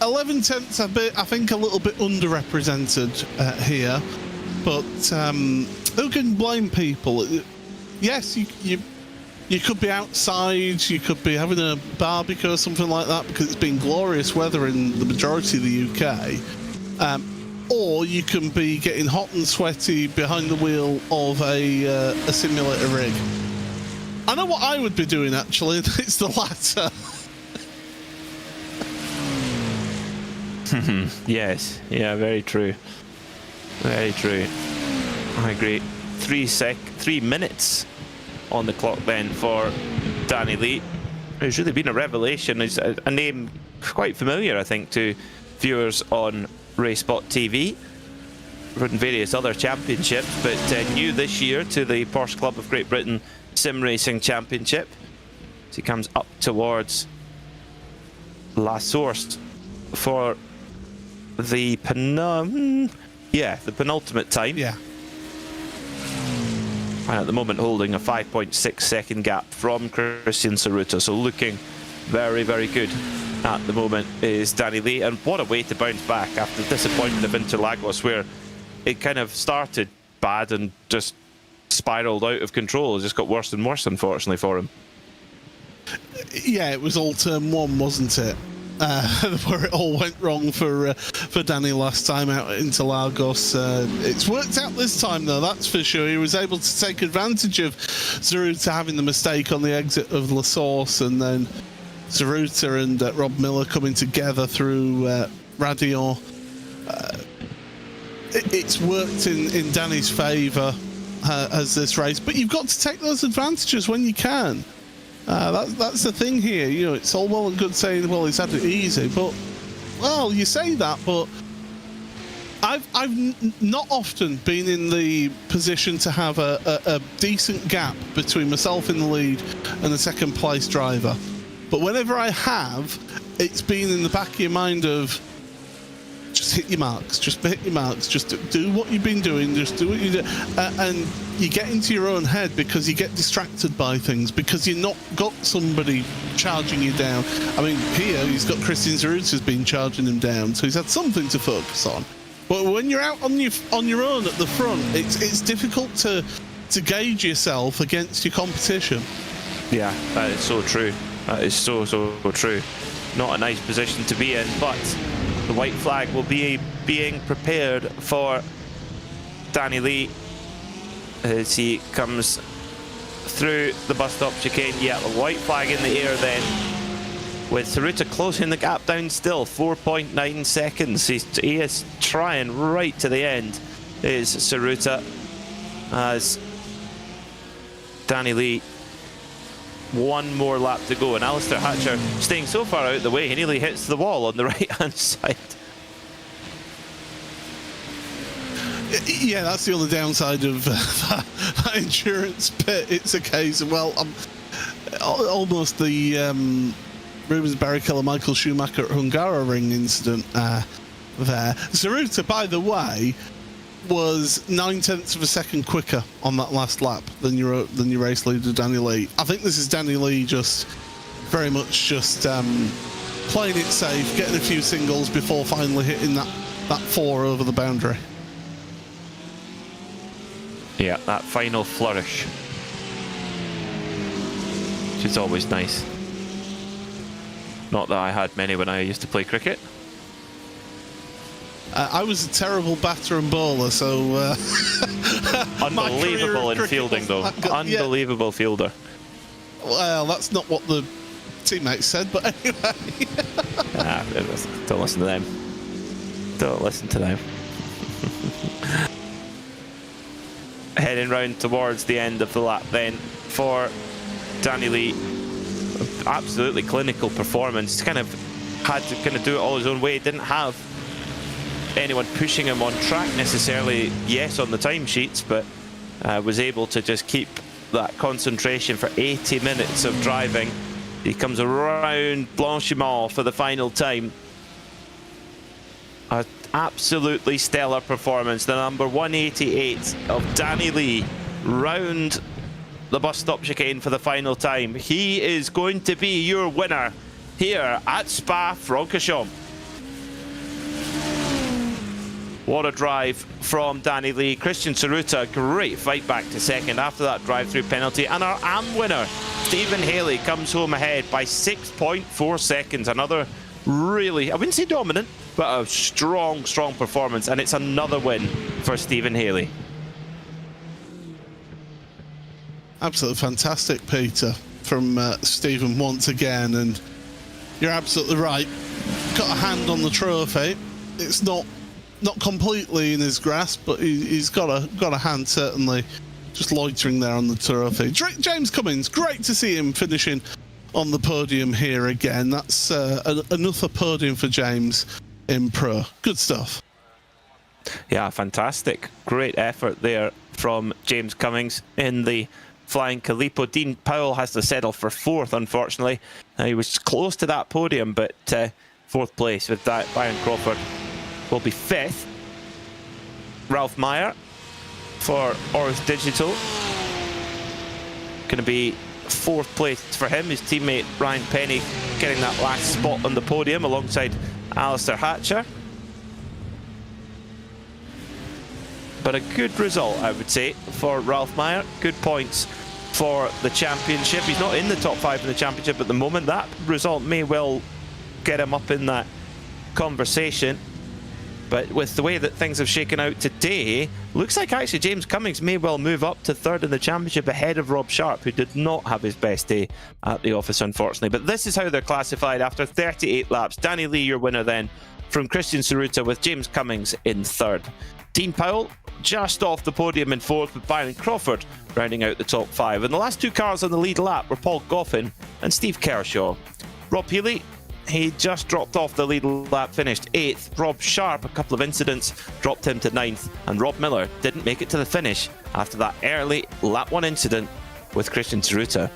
11 tenths I think a little bit underrepresented here, but who can blame people? Yes, you could be outside, you could be having a barbecue or something like that because it's been glorious weather in the majority of the UK, or you can be getting hot and sweaty behind the wheel of a simulator rig. I know what I would be doing, actually. It's the latter. Yes, yeah, very true. Very true. I agree. 3 minutes on the clock then for Danny Lee, who's really been a revelation. He's a name quite familiar, I think, to viewers on RaceSpotTV, run various other championships, but new this year to the Porsche Club of Great Britain Sim Racing Championship. So he comes up towards La Source for the penultimate time. Yeah. And at the moment holding a 5.6 second gap from Christian Saruta, so looking very, very good at the moment is Danny Lee. And what a way to bounce back after the disappointment of Interlagos, where it kind of started bad and just spiraled out of control. It just got worse and worse, unfortunately, for him. Yeah, it was all turn 1, wasn't it? Where it all went wrong for Danny last time out at Interlagos. It's worked out this time, though, that's for sure. He was able to take advantage of Zaruta having the mistake on the exit of La Source, and then Zaruta and Rob Miller coming together through Radio. It's worked in Danny's favour as this race, but you've got to take those advantages when you can. That's the thing here. You know, it's all well and good saying, well, he's had it easy, but, well, you say that, but I've not often been in the position to have a decent gap between myself in the lead and the second place driver. But whenever I have, it's been in the back of your mind of, just hit your marks, just hit your marks, just do what you've been doing, just do what you do. And you get into your own head because you get distracted by things, because you've not got somebody charging you down. I mean, here he's got Christian Zaruz who's been charging him down, so he's had something to focus on. But when you're out on your own at the front, it's difficult to gauge yourself against your competition. Yeah, that is so true. That is so true. Not a nice position to be in, but the white flag will be being prepared for Danny Lee as he comes through the bus stop chicane. Yeah, the white flag in the air then, with Saruta closing the gap down still, 4.9 seconds. He is trying right to the end, is Saruta, as Danny Lee, one more lap to go, and Alistair Hatcher staying so far out of the way he nearly hits the wall on the right hand side. Yeah, that's the only downside of that endurance bit. It's a case of, well, almost the Rubens Barrichello Michael Schumacher at Hungaroring incident there. Saruta, by the way, was 9/10 of a second quicker on that last lap than your race leader Danny Lee. I think this is Danny Lee just very much just playing it safe, getting a few singles before finally hitting that 4 over the boundary. Yeah, that final flourish, which is always nice. Not that I had many when I used to play cricket. I was a terrible batter and bowler, so... Unbelievable in fielding, though. Unbelievable fielder. Well, that's not what the teammates said, but anyway. Don't listen to them. Don't listen to them. Heading round towards the end of the lap then for Danny Lee. Absolutely clinical performance. He's kind of had to do it all his own way. Didn't have anyone pushing him on track necessarily, yes, on the timesheets, but was able to just keep that concentration for 80 minutes of driving. He comes around Blanchimont for the final time, An absolutely stellar performance. The number 188 of Danny Lee round the bus stop chicane for the final time. He is going to be your winner here at Spa-Francorchamps. What a drive from Danny Lee. Christian Tsuruta, great fight back to second after that drive-through penalty. And our AM winner, Stephen Haley, comes home ahead by 6.4 seconds. Another really, I wouldn't say dominant, but a strong performance. And it's another win for Stephen Haley. Absolutely fantastic, Peter, from Stephen once again. And you're absolutely right. Got a hand on the trophy. It's not completely in his grasp, but he's got a hand, certainly, just loitering there on the trophy. James Cummings, great to see him finishing on the podium here again. That's another podium for James in Pro. Good stuff. Yeah, fantastic. Great effort there from James Cummings in the Flying Calippo. Dean Powell has to settle for fourth, unfortunately. He was close to that podium, but fourth place with that. Byron Crawford will be fifth. Ralph Meyer for Oris Digital going to be fourth place for him. His teammate Ryan Penny getting that last spot on the podium alongside Alistair Hatcher. But a good result, I would say, for Ralph Meyer. Good points for the championship. He's not in the top 5 in the championship at the moment. That result may well get him up in that conversation. But with the way that things have shaken out today, looks like actually James Cummings may well move up to third in the championship ahead of Rob Sharp, who did not have his best day at the office, unfortunately. But this is how they're classified after 38 laps. Danny Lee, your winner then, from Christian Tsuruta, with James Cummings in third. Dean Powell just off the podium in fourth, with Byron Crawford rounding out the top 5. And the last two cars on the lead lap were Paul Goffin and Steve Kershaw. Rob Healy, he just dropped off the lead lap, finished 8th. Rob Sharp, a couple of incidents, dropped him to 9th. And Rob Miller didn't make it to the finish after that early lap 1 incident with Christian Tsuruta.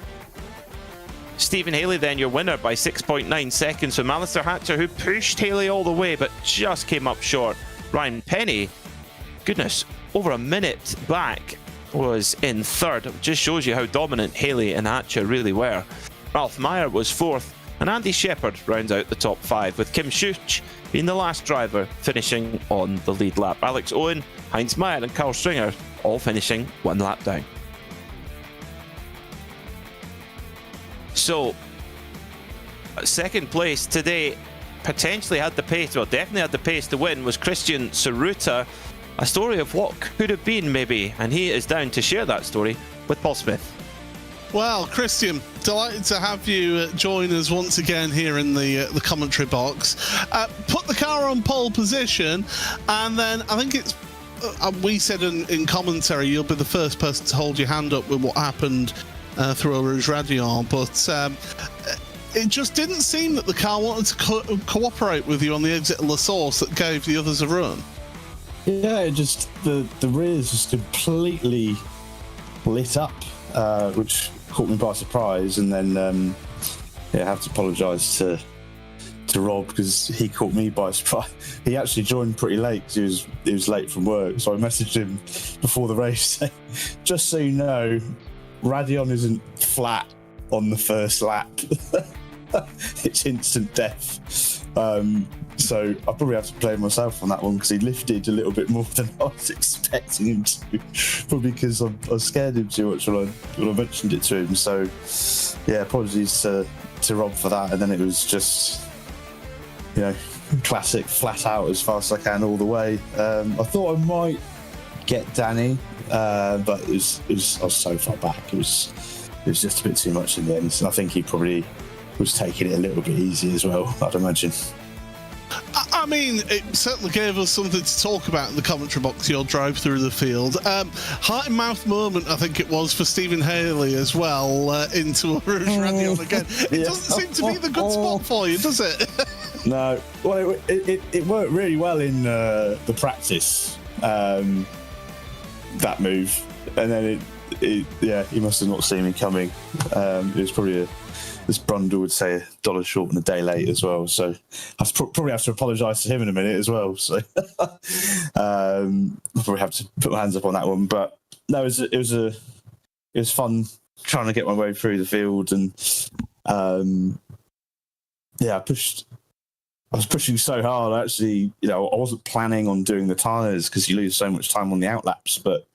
Stephen Haley then your winner by 6.9 seconds from Alistair Hatcher, who pushed Haley all the way but just came up short. Ryan Penny, goodness, over a minute back, was in third. It just shows you how dominant Haley and Hatcher really were. Ralph Meyer was fourth, and Andy Shepherd rounds out the top 5, with Kim Schuch being the last driver finishing on the lead lap. Alex Owen, Heinz Meyer and Carl Stringer all finishing 1 lap down. So, second place today potentially had the pace, well, definitely had the pace to win, was Christian Tsuruta. A story of what could have been, maybe, and he is down to share that story with Paul Smith. Well, Christian, delighted to have you join us once again here in the commentary box. Put the car on pole position, and then I think it's we said in commentary you'll be the first person to hold your hand up with what happened through Rouge Radio, but it just didn't seem that the car wanted to cooperate with you on the exit of La Source that gave the others a run. Yeah, it just the rears just completely lit up, which caught me by surprise. And then I have to apologise to Rob because he caught me by surprise. He actually joined pretty late because he was late from work, so I messaged him before the race saying, just so you know, Radeon isn't flat on the first lap. It's instant death. So I probably have to blame myself on that one because he lifted a little bit more than I was expecting him to, probably because I scared him too much when I mentioned it to him. So yeah, apologies to Rob for that. And then it was just, classic flat out as fast as I can all the way. I thought I might get Danny, but I was so far back. It was just a bit too much in the end. And I think he probably was taking it a little bit easy as well, I'd imagine. I mean, it certainly gave us something to talk about in the commentary box, your drive through the field. Heart and mouth moment, I think it was, for Stephen Haley as well, into a Rouge Radio again. It doesn't seem to be the good spot for you, does it? No. Well, it worked really well in the practice, that move. And then he must have not seen me coming. It was probably as Brundle would say, $1 short and a day late as well. So I probably have to apologise to him in a minute as well. So I'll probably have to put my hands up on that one. But no, it was fun trying to get my way through the field, and I was pushing so hard. Actually, I wasn't planning on doing the tyres because you lose so much time on the outlaps, but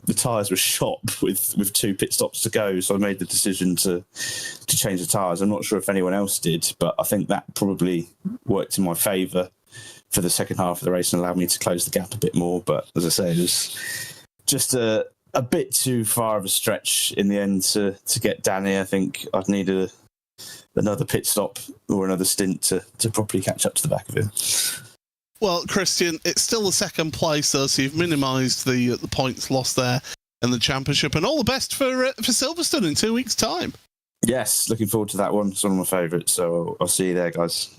the tyres were shot with 2 pit stops to go, so I made the decision to change the tyres. I'm not sure if anyone else did, but I think that probably worked in my favour for the second half of the race and allowed me to close the gap a bit more. But as I say, it was just a bit too far of a stretch in the end to get Danny. I think I'd need another pit stop or another stint to properly catch up to the back of him. Well, Christian, it's still the second place, though, so you've minimised the points lost there in the championship. And all the best for Silverstone in 2 weeks' time. Yes, looking forward to that one. It's one of my favourites, so I'll see you there, guys.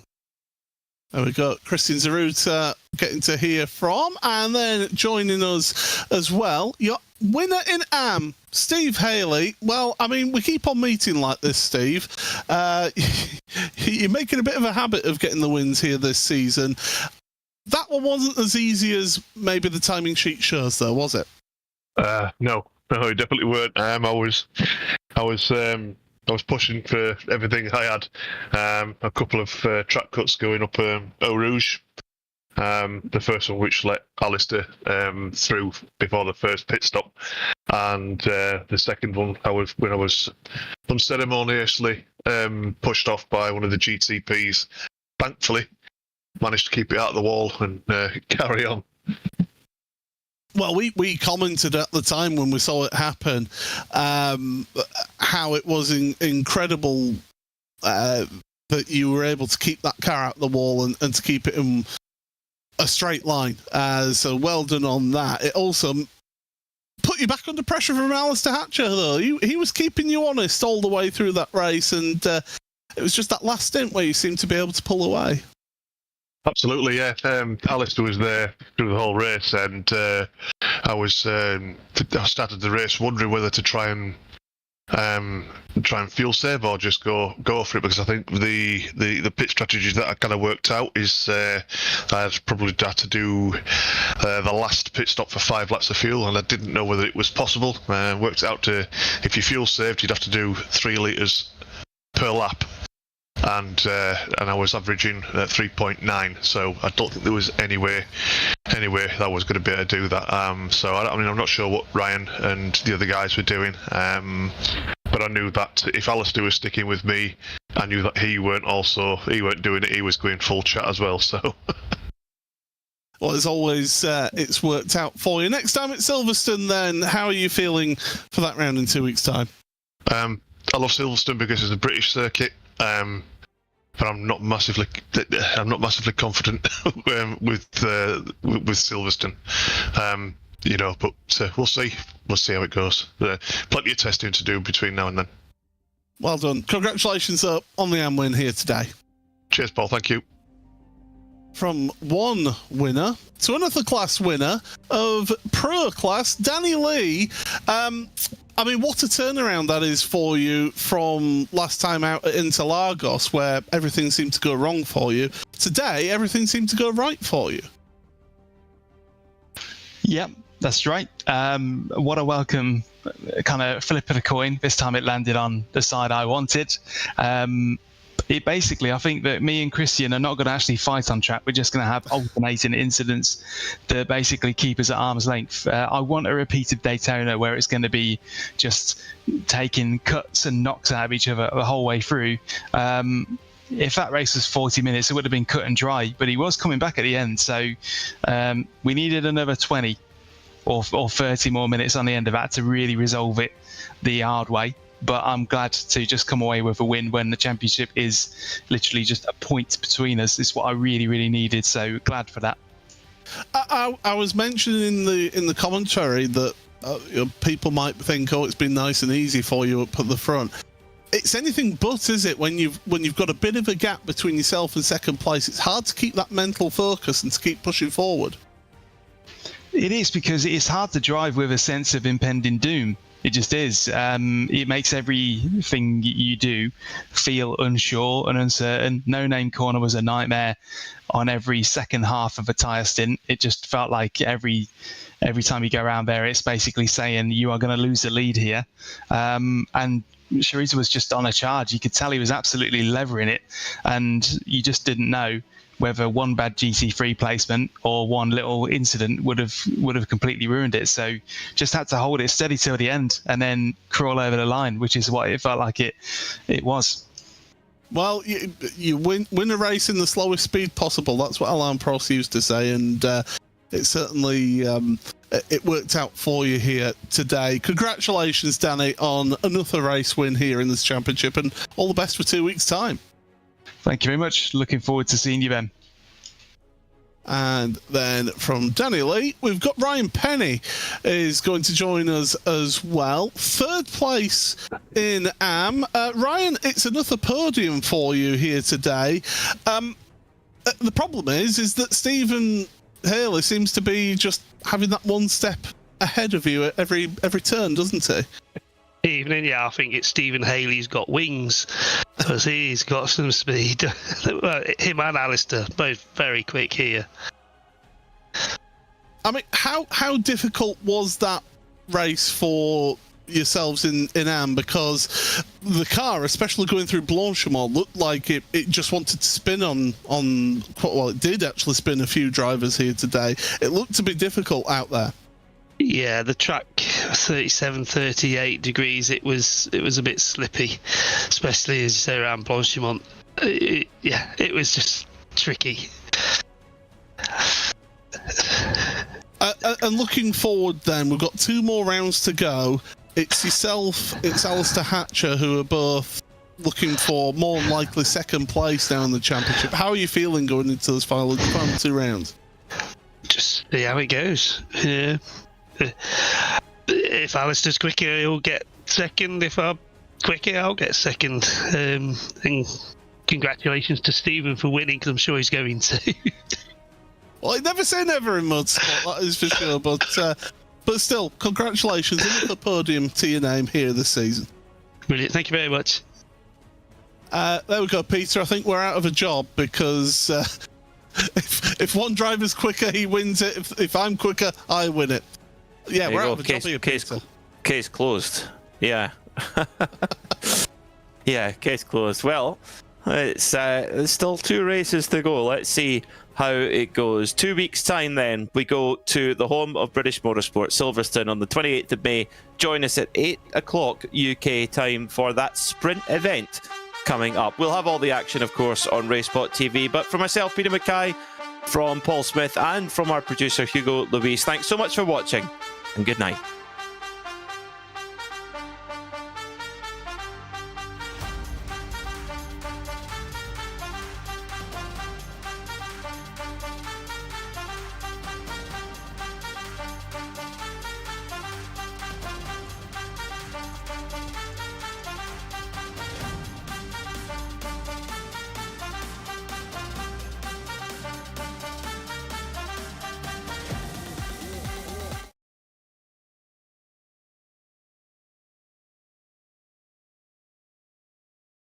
There we go. Christian Zaruta getting to hear from, and then joining us as well, your winner in AM, Steve Haley. Well, I mean, we keep on meeting like this, Steve. You're making a bit of a habit of getting the wins here this season. That one wasn't as easy as maybe the timing sheet shows, though, was it? No, it definitely weren't. I was pushing for everything I had. A couple of track cuts going up Eau Rouge. The first one which let Alistair through before the first pit stop, and the second one when I was unceremoniously pushed off by one of the GTPs. Thankfully, managed to keep it out of the wall and carry on. Well, we commented at the time when we saw it happen how it was incredible that you were able to keep that car out of the wall and to keep it in a straight line. So well done on that. It also put you back under pressure from Alistair Hatcher, though. He was keeping you honest all the way through that race, and it was just that last stint where you seemed to be able to pull away. Absolutely, yeah. Alistair was there through the whole race, and I started the race wondering whether to try and fuel save or just go for it, because I think the pit strategy that I kind of worked out is I'd probably had to do the last pit stop for 5 laps of fuel, and I didn't know whether it was possible. Worked out to, if you fuel saved, you'd have to do 3 litres per lap. And I was averaging 3.9, so I don't think there was any way that I was going to be able to do that. So I'm not sure what Ryan and the other guys were doing, but I knew that if Alistair was sticking with me, I knew that he weren't doing it. He was going full chat as well. So. Well, as always, it's worked out for you. Next time at Silverstone, then, how are you feeling for that round in 2 weeks' time? I love Silverstone because it's a British circuit. But I'm not massively confident with Silverstone. But we'll see. We'll see how it goes. Plenty of testing to do between now and then. Well done. Congratulations on the AM win here today. Cheers, Paul. Thank you. From one winner to another class winner of Pro Class, Danny Lee. I mean, what a turnaround that is for you from last time out at Interlagos, where everything seemed to go wrong for you. Today, everything seemed to go right for you. Yep, that's right. What a welcome kind of flip of a coin. This time it landed on the side I wanted. It basically, I think that me and Christian are not going to actually fight on track. We're just going to have alternating incidents that basically keep us at arm's length. I want a repeated Daytona where it's going to be just taking cuts and knocks out of each other the whole way through. If that race was 40 minutes, it would have been cut and dry, but he was coming back at the end. So we needed another 20 or 30 more minutes on the end of that to really resolve it the hard way. But I'm glad to just come away with a win when the championship is literally just a point between us. It's what I really, really needed. So glad for that. I was mentioning in the commentary that people might think, oh, it's been nice and easy for you up at the front. It's anything but, is it? When you've got a bit of a gap between yourself and second place, it's hard to keep that mental focus and to keep pushing forward. It is, because it's hard to drive with a sense of impending doom. It just is. It makes everything you do feel unsure and uncertain. No Name Corner was a nightmare on every second half of a tyre stint. It just felt like every time you go around there, it's basically saying you are going to lose the lead here. And Chorizo was just on a charge. You could tell he was absolutely levering it, and you just didn't know whether one bad GT3 placement or one little incident would have completely ruined it. So just had to hold it steady till the end and then crawl over the line, which is what it felt like it was. Well, you win a race in the slowest speed possible. That's what Alain Prost used to say, and it certainly it worked out for you here today. Congratulations, Danny, on another race win here in this championship, and all the best for 2 weeks' time. Thank you very much. Looking forward to seeing you then. And then from Danny Lee, we've got Ryan Penny is going to join us as well. Third place in AM. Ryan, it's another podium for you here today. The problem is that Stephen Haley seems to be just having that one step ahead of you at every turn, doesn't he? Evening, yeah, I think it's Stephen Haley's got wings, because he's got some speed. Him and Alistair, both very quick here. I mean, how difficult was that race for yourselves in AM? Because the car, especially going through Blanchimont, looked like it just wanted to spin on well, it did actually spin a few drivers here today. It looked to be difficult out there. Yeah, the track 37, 38 degrees. It was a bit slippy, especially as you say around Blanchimont. It was just tricky. And looking forward, then we've got 2 more rounds to go. It's yourself, it's Alistair Hatcher, who are both looking for more than likely second place now in the championship. How are you feeling going into this final 2 rounds? Just see how it goes. Yeah. If Alistair's quicker, he'll get second. If I'm quicker, I'll get second. And congratulations to Stephen for winning, because I'm sure he's going to. Well, I never say never in motorsport, that is for sure. But still, congratulations. Another podium to your name here this season. Brilliant. Thank you very much. There we go, Peter. I think we're out of a job, because if one driver's quicker, he wins it. If I'm quicker, I win it. Yeah, we're out of a job here, Peter. Case closed. Yeah. Yeah, case closed. Well, it's there's still 2 races to go. Let's see how it goes. 2 weeks' time, then, we go to the home of British Motorsport, Silverstone, on the 28th of May. Join us at 8 o'clock UK time for that sprint event coming up. We'll have all the action, of course, on RaceSpotTV. But for myself, Peter Mackay, from Paul Smith, and from our producer, Hugo Louise, thanks so much for watching, and good night.